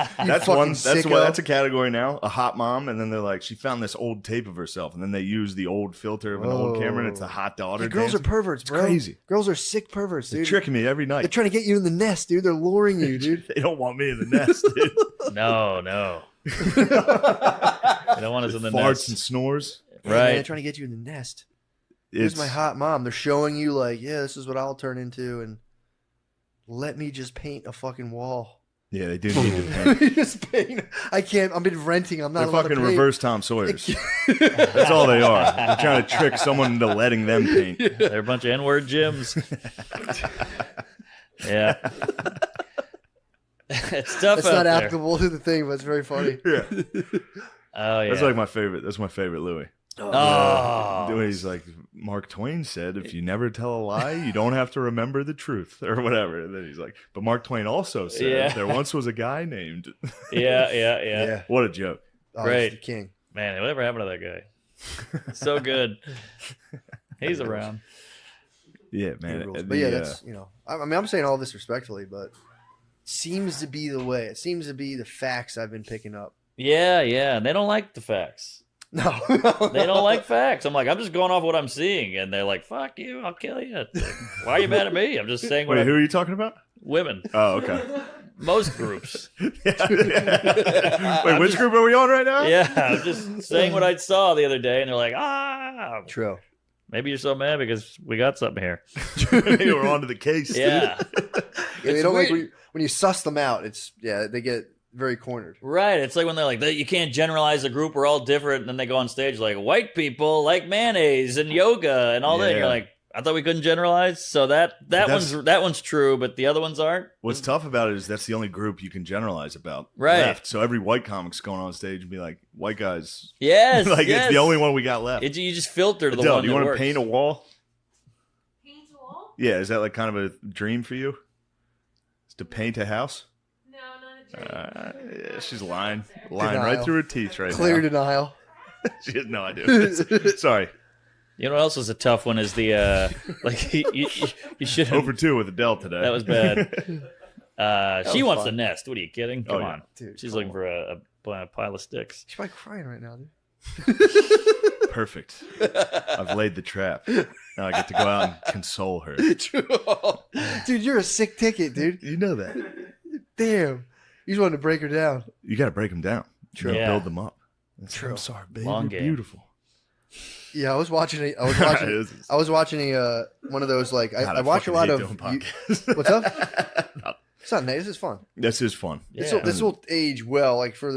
fucking one. That's sicko. one. That's a category now. A hot mom, and then they're like, she found this old tape of herself, and then they use the old filter of an old camera, and it's the hot daughter. Yeah, girls are dancing. perverts, bro. crazy. Girls are sick perverts, They're dude. tricking me every They're night. trying to get you in the nest, dude. They're luring you, dude. They don't want me in the nest, dude. No. They don't want us in the Farts nest. and snores. Hey, man, they're Right. trying to get you in the nest. Here's It's my hot mom. They're showing you like, yeah, this is what I'll turn into, and let me just paint a fucking wall. yeah. They do need to paint. Just paint. I can't. I've been renting. I'm not They're allowed to fucking paint. reverse Tom Sawyers. That's all they are. They're trying to trick someone into letting them paint. They're a bunch of N-word gyms. Yeah. It's tough It's out not there. applicable to the thing, but it's very funny. Yeah, Oh yeah. that's like my favorite. That's my favorite Louis. Oh. The way he's like, Mark Twain said, if you never tell a lie, you don't have to remember the truth or whatever. And then he's like, but Mark Twain also said Yeah. there once was a guy named. Yeah. What a joke. Oh, Great. he's the king. Man, whatever happened to that guy? So good. He's around. Yeah, He man. rules. The, But yeah, that's I mean, I'm saying all this respectfully, but seems to be the way. It seems to be the facts I've been picking up. Yeah. And they don't like the facts. No, They don't like facts. I'm like, I'm just going off what I'm seeing, and they're like, "Fuck you, I'll kill you." It's like, why are you mad at me? I'm just saying what Wait, I'm, who are you talking about? women. Oh, okay. Most groups. Wait, which group are we on right now? Yeah, I'm just saying what I saw the other day, and they're like, "Ah, True. maybe you're so mad because we got something here." Maybe we're on to the case. dude. Yeah, Yeah, they It's don't like weird. when you suss them out. It's they get very cornered. right. It's like when they're like, "You can't generalize a group. We're all different," and then they go on stage like, "White people like mayonnaise and yoga and all that." And Yeah. you're like, "I thought we couldn't generalize." So that that's- one's true, but the other ones aren't. What's tough about it is that's the only group you can generalize about. Right. Left. So every white comic's going on stage and be like, white guys. Yes, like, yes. it's the only one we got left. You just filter to the Adele, one do you that want to works. paint a wall? Paint a wall? Yeah, is that like kind of a dream for you? Is to paint a house? No, not a dream. Yeah, she's lying right Denial. through her teeth right Clear now. denial. She has no idea. Sorry. You know what else was a tough one is the like you should have. Over 2 with Adele today. That was bad. She was wants fun. the nest. What are you kidding? Come Oh, yeah. on, Dude, she's come looking for a pile of sticks. She's probably crying right now, dude. Perfect. I've laid the trap. Now I get to go out and console her. Dude, you're a sick ticket, dude. You know that. Damn. You just wanted to break her down. You got to break them down. True. You Yeah. build them up. True. I'm sorry, baby. Long You're game. beautiful. Yeah, I was watching This is- I was watching one of those like God, I watch a fucking lot hate of doing podcasts. what's up? It's not nice. This is fun. This is fun. Yeah. This will age well. Like for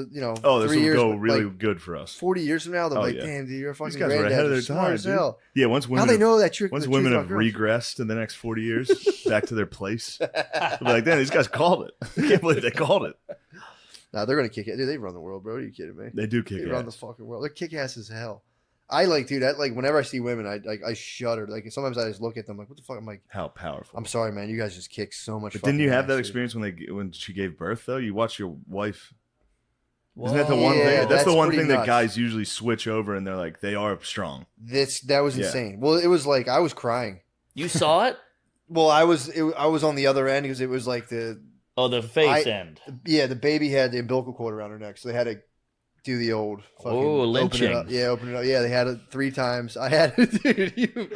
Oh, this 3 will years, go but, really like, good for us. 40 years from now, they're Oh, like, yeah. damn, dude, you're a fucking These guys were ahead of their smart time, as dude. hell. Yeah, once women How they have- know that trick? once the women truth have about girls. regressed in the next 40 years back to their place, they'll be like, damn, these guys called it. I can't believe they called it. Nah, they're gonna kick it. Dude, they run the world, bro. Are you kidding me? They do kick They run the ass. fucking world. They're kick ass as hell. I like, dude. Like whenever I see women, I shudder. Like sometimes I just look at them like, what the fuck? I'm like, How powerful. I'm sorry, man. You guys just kick so much. But didn't you fucking have that ass, dude. experience when she gave birth, though? You watch your wife. Isn't that the one Yeah, thing? That's the that's one pretty thing that nuts. guys usually switch over and they're like, they are strong. That was Yeah. insane. Well, it was like I was crying. You saw it? Well, I was on the other end because it was like the Face end. the baby had the umbilical cord around her neck, so they had to do the old fucking Oh, open it lynching. up. Yeah, open it up. Yeah, they had it 3 times. I had it, dude.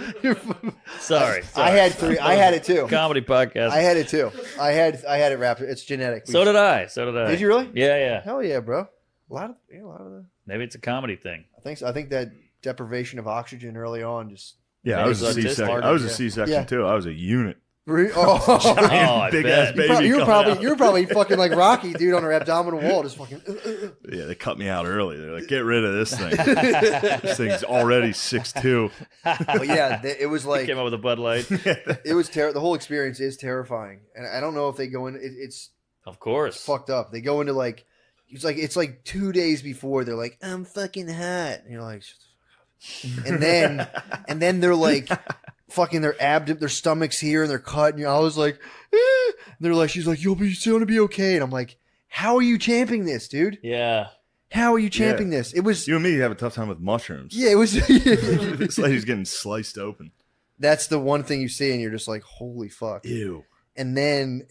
Sorry. I had 3. I had it too. Comedy podcast. I had it too. I had it wrapped. It's genetic. So did I. Did you really? Yeah. Hell yeah, bro. A lot of the. Maybe it's a comedy thing. I think so. I think that deprivation of oxygen early on just. Yeah, I Maybe was a it's autistic. C-section. I was a Yeah. C-section Yeah. too. I was a unit. Oh, Oh, I Big bet. ass baby. you were coming out. you were probably fucking like Rocky, dude, on her abdominal wall, just fucking. Yeah, they cut me out early. They're like, get rid of this thing. This thing's already 6'2". But yeah, it was like Came up with a Bud Light. it was the whole experience is terrifying, and I don't know if they go in. It's Of course. fucked up. They go into like it's like 2 days before they're like, I'm fucking hot, and you're like, shut the fuck up. and then they're like, fucking their stomachs here and they're cut, and I was like, eh. And they're like, she's like, you'll be gonna be okay, and I'm like, how are you champing this, dude? Yeah. How are you champing this? It was You and me have a tough time with mushrooms. yeah, it was. This lady's getting sliced open. That's the one thing you see, and you're just like, holy fuck. Ew. And then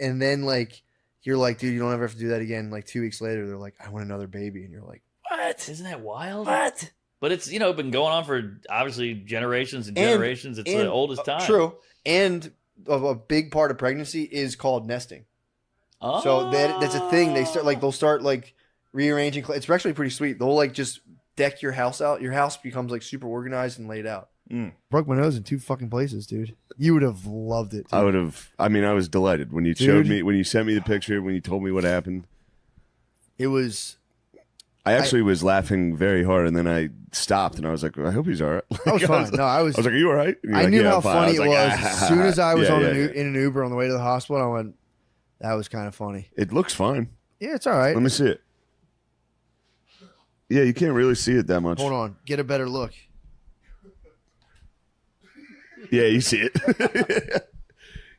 like you're like, dude, you don't ever have to do that again. Like 2 weeks later, they're like, I want another baby, and you're like, What? Isn't that wild? what? But it's, been going on for obviously generations and And- generations. It's the and- oldest time. True. And a big part of pregnancy is called nesting. Oh. So that's a thing. They'll start rearranging. It's actually pretty sweet. They'll like just deck your house out. Your house becomes like super organized and laid out. Broke my nose in 2 fucking places, dude. You would have loved it. I would have. I mean, I was delighted when you Dude. showed me, when you sent me the picture, when you told me what happened. It was. I actually was laughing very hard, and then I stopped, and I was like, I hope he's all right. I was fine. No, I was. I was like, are you all right? And you're I like, knew "Yeah, how I'm fine." funny I it like, was. As soon as I was Yeah, on yeah, in yeah. an Uber on the way to the hospital, I went, That was kind of funny. It looks fine. Yeah, it's all right. Let me see it. Yeah, you can't really see it that much. Hold on. Get a better look. Yeah, you see it.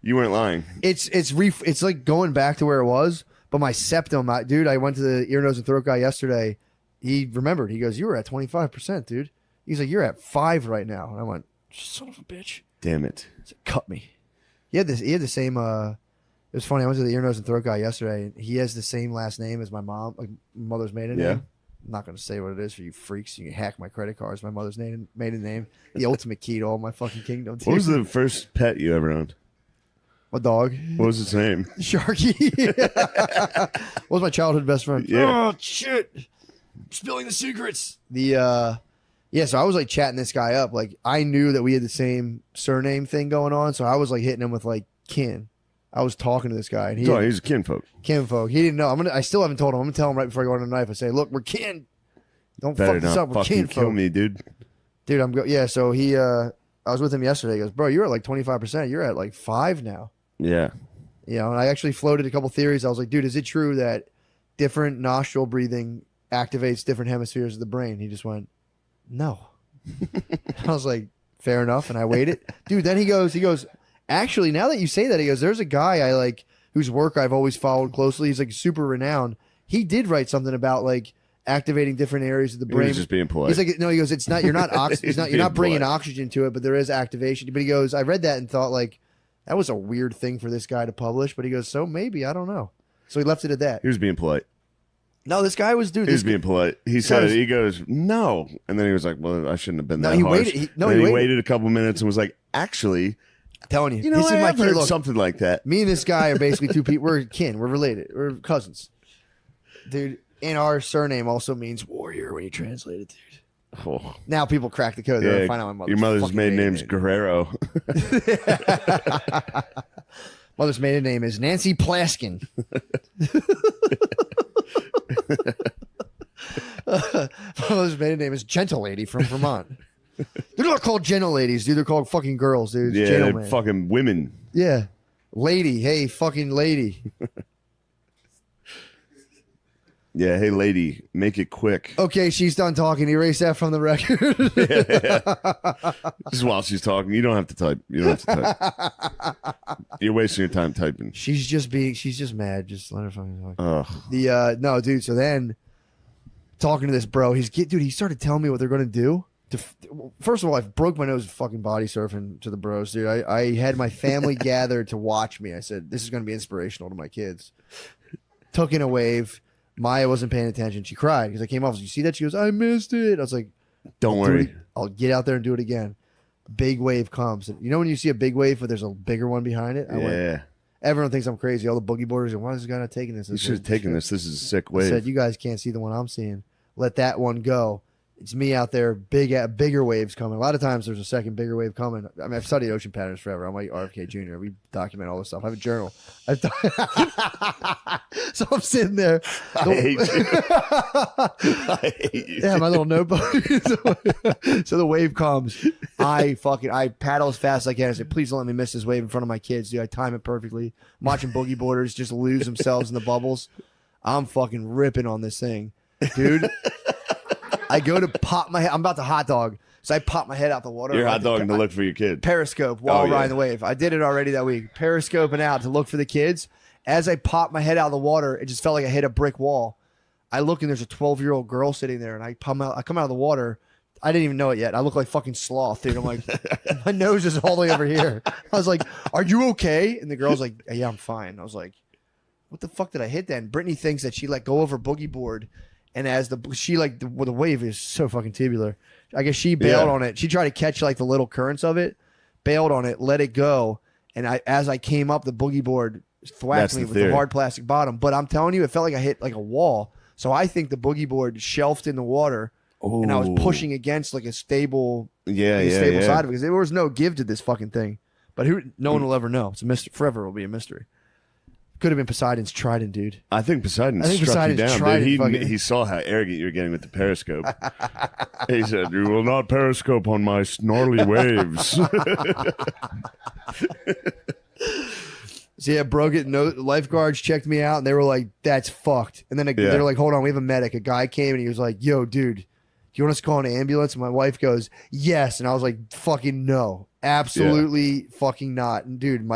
You weren't lying. It's like going back to where it was, but my septum, dude, I went to the ear, nose, and throat guy yesterday. He remembered. He goes, "You were at 25%, dude." He's like, "You're at 5 right now." And I went, "Son of a bitch." Damn it. He said, "Cut me." He had the same it was funny. I went to the ear, nose, and throat guy yesterday, and he has the same last name as my mom, like mother's maiden name. I'm not going to say what it is for you freaks. You can hack my credit cards. My mother's maiden name. The ultimate key to all my fucking kingdom. Dude. What was the first pet you ever owned? A dog. What was its name? Sharky. What was my childhood best friend? Yeah. Oh, shit. Spilling the secrets. Yeah, so I was like chatting this guy up. Like, I knew that we had the same surname thing going on, so I was like hitting him with like kin. I was talking to this guy, and He's a kinfolk. kinfolk. He didn't know. I still haven't told him. I'm gonna tell him right before I go on the knife. I say, "Look, we're kin. Don't Better fuck this not up. We're fucking kinfolk." kill me, dude. Dude, yeah. So he, I was with him yesterday. He goes, "Bro, you're at like 25%. You're at like 5 now." Yeah. You know, and I actually floated a couple theories. I was like, "Dude, is it true that different nostril breathing activates different hemispheres of the brain?" He just went, "No." I was like, "Fair enough," and I waited. Dude, then he goes, "Actually, now that you say that," he goes, "There's a guy I like whose work I've always followed closely. He's like super renowned. He did write something about like activating different areas of the brain." He was just being polite. He's like, "No," he goes, "It's not. You're not. You're not bringing polite. oxygen to it, but there is activation." But he goes, "I read that and thought like that was a weird thing for this guy to publish." But he goes, "So maybe I don't know." So he left it at that. He was being polite. No, this guy was dude. He was This being polite. He said it. He goes, "No," and then he was like, "Well, I shouldn't have been No, that he harsh." waited. And then he waited a couple minutes and was like, "Actually, telling you, you know, this I is my have kid. heard Look, something like that." me and this guy are basically two people. We're kin. We're related. We're cousins, dude. And our surname also means warrior when you translate it, dude. Oh, Now people crack the code. They're yeah, gonna find out my mother's your mother's fucking maiden name's name. Guerrero. Mother's maiden name is Nancy Plaskin. Mother's maiden name is Gentle Lady from Vermont. They're not called gentle ladies, dude. They're called fucking girls, dude. It's Yeah, gentleman. they're fucking women. Yeah. Lady. Hey, fucking lady. Yeah, hey lady, make it quick. Okay, she's done talking. Erase that from the record. Just while she's talking, you don't have to type. You don't have to type. You're wasting your time typing. she's just mad. Just let her fucking talk. Ugh. No, dude. So then, talking to this bro, he started telling me what they're gonna do. First of all, I broke my nose fucking body surfing to the bros, dude. I had my family gathered to watch me. I said, this is gonna be inspirational to my kids. Took in a wave. Maya wasn't paying attention. She cried because I came off. You see that? She goes, "I missed it." I was like, Don't worry. I'll get out there and do it again. Big wave comes. And you know when you see a big wave, but there's a bigger one behind it? I went, Yeah. everyone thinks I'm crazy. All the boogie boarders go, "Why is this guy not taking this?" You should have taken this. This is a sick I wave. said, "You guys can't see the one I'm seeing. Let that one go." It's me out there, bigger waves coming. A lot of times there's a second bigger wave coming. I mean, I've studied ocean patterns forever. I'm like RFK Jr. We document all this stuff. I have a journal. So I'm sitting there. I hate you. I hate you. Yeah, my little notebook. So the wave comes. I paddle as fast as I can. I say, "Please don't let me miss this wave in front of my kids, dude." I time it perfectly. I'm watching boogie boarders just lose themselves in the bubbles. I'm fucking ripping on this thing, dude. I go to pop my head. I'm about to hot dog. So I pop my head out the water. You're I'm hot like, dogging to look for your kid. Periscope while Oh, yeah. riding the wave. I did it already that week. Periscoping out to look for the kids. As I pop my head out of the water, it just felt like I hit a brick wall. I look and there's a 12-year-old girl sitting there, and I come out of the water. I didn't even know it yet. I look like fucking sloth, dude. I'm like, my nose is all the way over here. I was like, "Are you okay?" And the girl's like, "Yeah, I'm fine." I was like, "What the fuck did I hit then?" Brittany thinks that she let go of her boogie board. And as the wave is so fucking tubular, I guess she bailed on it. She tried to catch like the little currents of it, bailed on it, let it go. And as I came up, the boogie board thwacked me with the hard plastic bottom. But I'm telling you, it felt like I hit like a wall. So I think the boogie board shelved in the water, and I was pushing against like a stable, side of it because there was no give to this fucking thing. But no one will ever know. It's a mystery. Forever will be a mystery. Could have been Poseidon's trident, dude. I think Poseidon struck Poseidon's you down. trident Dude, he saw how arrogant you were getting with the periscope. He said, "You will not periscope on my snarly waves." So yeah, broke it. No lifeguards checked me out, and they were like, "That's fucked." And then they're like, "Hold on, we have a medic." A guy came and he was like, "Yo, dude, do you want us to call an ambulance?" And my wife goes, "Yes." And I was like, "Fucking no, absolutely fucking not." And dude,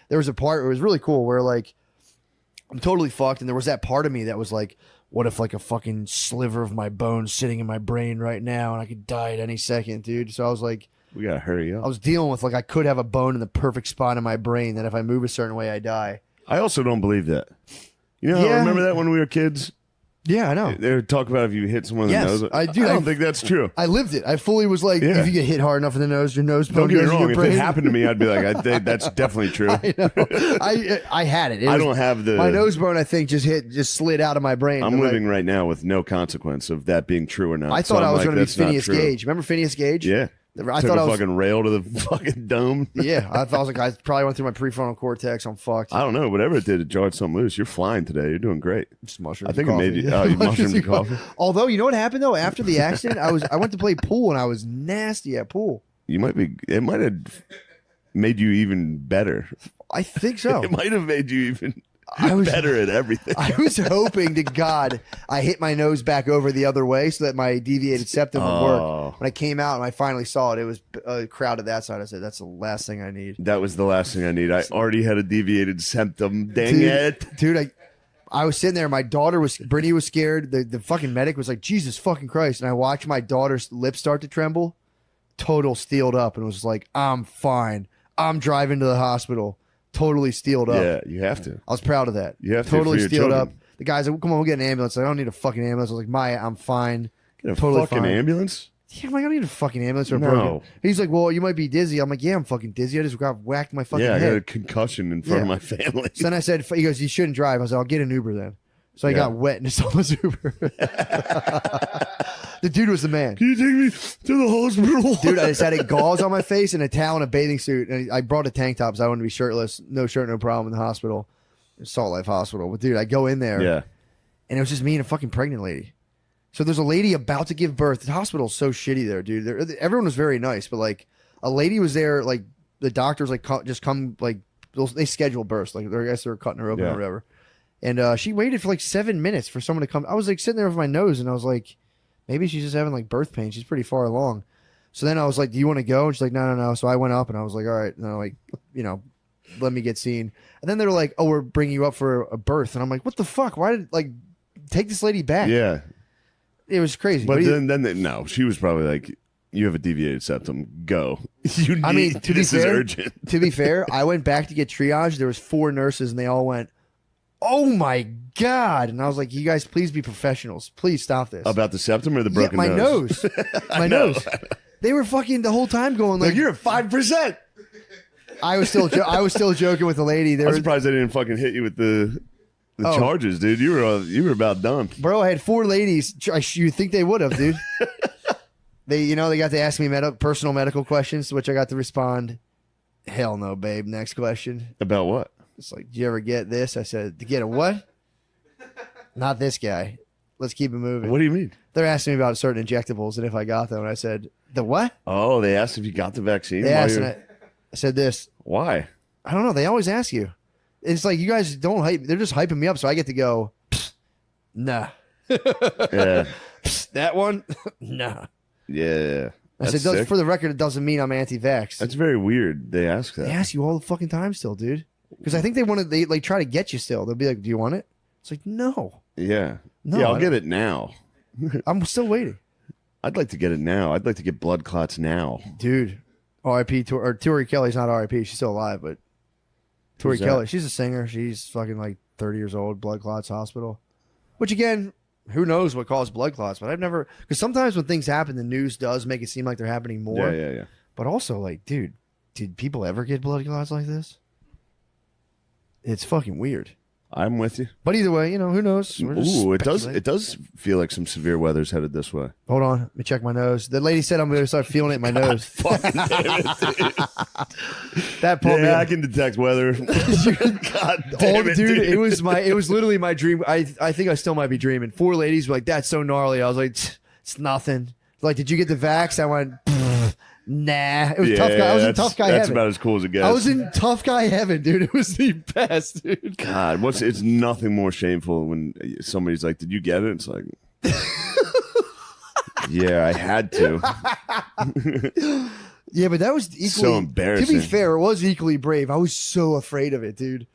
there was a part where it was really cool where like I'm totally fucked, and there was that part of me that was like, what if like a fucking sliver of my bone sitting in my brain right now, and I could die at any second, dude. So I was like, We gotta hurry up. I was dealing with like I could have a bone in the perfect spot in my brain that if I move a certain way, I die. I also don't believe that. You know, Yeah. remember that when we were kids? Yeah, I know. They would talk about if you hit someone in Yes, the nose. I do. I don't think that's true. I lived it. I fully was like, Yeah. if you get hit hard enough in the nose, your nose Don't bone get me goes in wrong. your If brain. it happened to me, I'd be like, I think that's definitely true. I know. I had it. I don't have the. My nose bone, I think, just slid out of my brain. I'm But, like, living right now with no consequence of that being true or not. I So thought I'm I was like, going to be that's not Phineas true. Gage. Remember Phineas Gage? Yeah. I Took thought a I was. fucking rail to the fucking dome. Yeah, I thought I was like, I probably went through my prefrontal cortex. I'm fucked. I don't know. Whatever it did, it jarred something loose. You're flying today. You're doing great. Just mushrooms I think and it made coffee. you. Oh, you mushroomed your Mushrooms and coffee. Although, you know what happened though? After the accident, I went to play pool and I was nasty at pool. You might be. It might have made you even better. I think so. It might have made you even I was- better at everything. I was hoping to God I hit my nose back over the other way so that my deviated septum would Oh. work. When I came out and I finally saw it, it was crowded that side. I said, that's the last thing I need. That was the last thing I need. I already had a deviated septum. Dang it. Dude, I was sitting there. My daughter Brittany was scared. The fucking medic was like, Jesus fucking Christ. And I watched my daughter's lips start to tremble. Total steeled up and was like, I'm fine. I'm driving to the hospital. Totally steeled up. Yeah, you have to. I was proud of that. You have to Totally for your steeled children. up. The guy's like, come on, we'll get an ambulance. I don't need a fucking ambulance. I was like, Maya, I'm fine. Get a Totally fucking fine. ambulance? Yeah, I'm like, I don't need a fucking ambulance or a No. broken. He's like, well, you might be dizzy. I'm like, yeah, I'm fucking dizzy. I just got whacked in my fucking Yeah, I got a head. concussion in front of Yeah. my family. So then I said, he goes, you shouldn't drive. I was like, I'll get an Uber then. So I Yeah. got wet and saw his Uber. The dude was the man. Can you take me to the hospital? Dude, I just had a gauze on my face and a towel and a bathing suit. And I brought a tank top because I wanted to be shirtless. No shirt, no problem in the hospital. Salt Life Hospital. But dude, I go in there Yeah. and it was just me and a fucking pregnant lady. So there's a lady about to give birth. The hospital's so shitty there, dude. Everyone was very nice, but like a lady was there, like the doctors like just come, like they schedule births. Like I guess they were cutting her open Yeah. or whatever. And she waited for like 7 minutes for someone to come. I was like sitting there with my nose and I was like, maybe she's just having like birth pain. She's pretty far along. So then I was like, do you want to go? And she's like, no. So I went up and I was like, all right. And I'm like, let me get seen. And then they're like, oh, we're bringing you up for a birth. And I'm like, what the fuck? Why did take this lady back? Yeah. It was crazy. But But no, she was probably like, you have a deviated septum. Go. You need, I mean, to be this is fair, urgent. to be fair, I went back to get triage. There was 4 nurses and they all went, oh my God. And I was like, you guys, please be professionals. Please stop this. About the septum or the broken my nose? nose. My nose. They were fucking the whole time going like, You're at 5%. I was still joking with the lady. There I'm was, surprised they didn't fucking hit you with the Oh. charges, dude. You were about done. bro, I had 4 ladies. You think they would have, dude. They got to ask me personal medical questions, to which I got to respond, hell no, babe. Next question. About what? It's like, did you ever get this? I said, to get a what? Not this guy. Let's keep it moving. What do you mean? They're asking me about certain injectables and if I got them. And I said, the what? Oh, they asked if you got the vaccine. They while asked, you're- and I said this. Why? I don't know. They always ask you. It's like, you guys don't hype. They're just hyping me up. So I get to go, nah. Yeah. That one? Nah. Yeah. I That's said, sick. for the record, it doesn't mean I'm anti-vax. That's very weird. They ask that. They ask you all the fucking time still, dude. Because I think they like try to get you still. They'll be like, do you want it? It's like, no. Yeah. No, yeah, I I'll don't- get it now. I'm still waiting. I'd like to get it now. I'd like to get blood clots now. Dude. R.I.P. Tori Kelly's not R.I.P. She's still alive, but Tori Who's that? Kelly, she's a singer. She's fucking like 30 years old, blood clots hospital. Which again, who knows what caused blood clots, but I've never, because sometimes when things happen, the news does make it seem like they're happening more. Yeah. But also, like, dude, did people ever get blood clots like this? It's fucking weird. I'm with you. But either way, who knows? We're just Ooh, it does. speculating. It does feel like some severe weather's headed this way. Hold on, let me check my nose. The lady said I'm going to start feeling it in my nose. Fucking damn it, dude. That pulled me. Yeah, I can detect weather. God damn it, dude, dude. it was literally my dream. I think I still might be dreaming. 4 ladies were like, "That's so gnarly." I was like, "It's nothing." Like, did you get the vax? I went, "Pfft." Nah, it was tough guy. I was in tough guy That's heaven. about as cool as it gets. I was in tough guy heaven, dude. It was the best, dude. God, it's nothing more shameful when somebody's like, "Did you get it?" It's like, yeah, I had to. Yeah, but that was equally So embarrassing. To be fair, it was equally brave. I was so afraid of it, dude.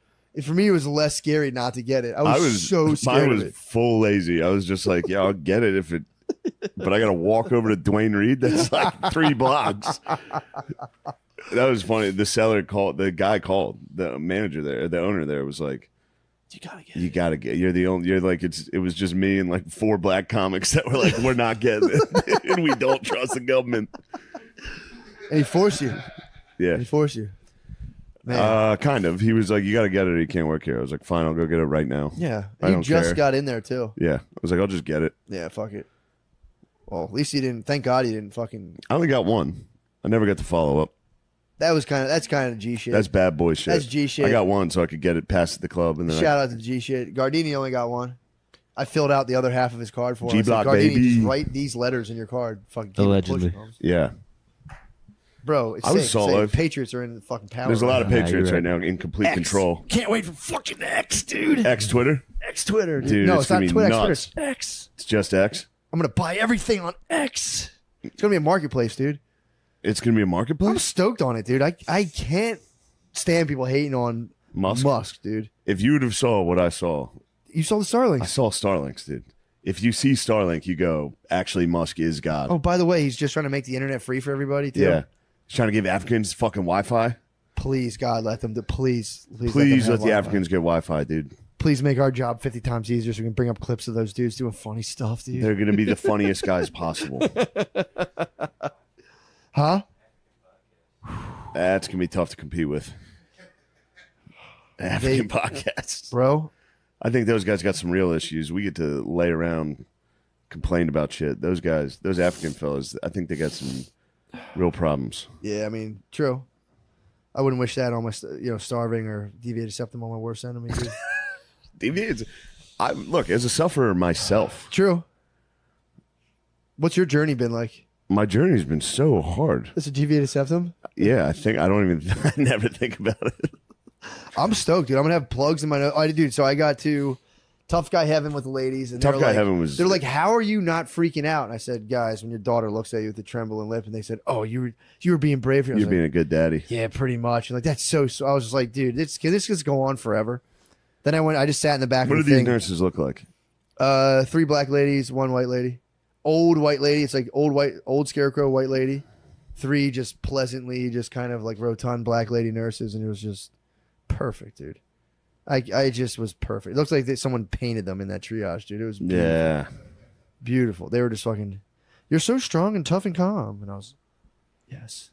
For me, it was less scary not to get it. I was so scared Mine of was it. full lazy. I was just like, yeah, I'll get it if it. But I got to walk over to Dwayne Reed. That's like 3 blocks. That was funny. The guy called, the manager there, the owner there was like, you gotta get. You're like it was just me and like 4 black comics that were like, we're not getting it, and we don't trust the government. And he forced you. Yeah, He forced you. Man. kind of. He was like, you gotta get it. Or you can't work here. I was like, fine, I'll go get it right now. Yeah. I You don't just care. got in there, too. Yeah, I was like, I'll just get it. Yeah, fuck it. Well, at least he didn't. Thank God he didn't fucking. I only got one. I never got to follow up. That's kind of G shit. That's bad boy shit. That's G shit. I got one so I could get it past the club, and then Shout out to G shit. Gardini only got one. I filled out the other half of his card for him. G-Block, I said, Gardini, baby. just write these letters in your card. Fucking keep it Allegedly. pushing, Holmes. yeah. Bro, it's I was safe. solo. Safe. Patriots are in the fucking power. There's a lot of Nah, Patriots you're right now in complete X. control. Can't wait for fucking X, dude. X Twitter, X Twitter, dude. Dude, No, it's it's not gonna be Twitter. nuts. It's Twitter. It's X. it's just X. I'm gonna buy everything on X. It's gonna be a marketplace, dude. It's gonna be a I'm marketplace. stoked on it, dude. I can't stand people hating on Musk? dude. If you would have saw what I saw, You saw the I Starlinks. saw Starlinks, dude. If you see Starlink, you go, actually, Musk is God. Oh, by the way, he's just trying to make the internet free for everybody, too. yeah. He's trying to give Africans fucking Wi-Fi. Please, God, let them. Please Please them let have the Wi-Fi. Africans get Wi-Fi, dude. Please make our job 50 times easier so we can bring up clips of those dudes doing funny stuff, dude. They're gonna be the funniest guys possible. Huh? That's gonna be tough to compete with. African podcasts. Bro, I think those guys got some real issues. We get to lay around, complain about shit. Those guys, those African fellas, I think they got some real problems. yeah, I mean, true. I wouldn't wish that on my, starving or deviated septum on my worst enemy, dude. Deviates. Look, as a sufferer myself, True. What's your journey been like? my journey's been so hard. This a deviated septum? Yeah, I don't even, I never think about it. I'm stoked, dude. I'm gonna have plugs in my nose. Dude, so I got to Tough Guy Heaven with the ladies, and Tough they're Guy like, Heaven was- They're like, "How are you not freaking out?" And I said, "Guys, when your daughter looks at you with a trembling lip," and they said, "Oh, you were being brave here." I was You're like, being a good daddy. yeah, pretty much. And like that's so. I was just like, dude, this could go on forever. Then I just sat in the back What do of the these thing. nurses look like? 3 black ladies, 1 white lady. Old white lady. It's like old scarecrow white lady. 3 just pleasantly, just kind of like rotund black lady nurses, and it was just perfect, dude. I just was perfect. It looks like someone painted them in that triage, dude. It was beautiful. Yeah. Beautiful. They were just fucking, "You're so strong and tough and calm," and I was, yes.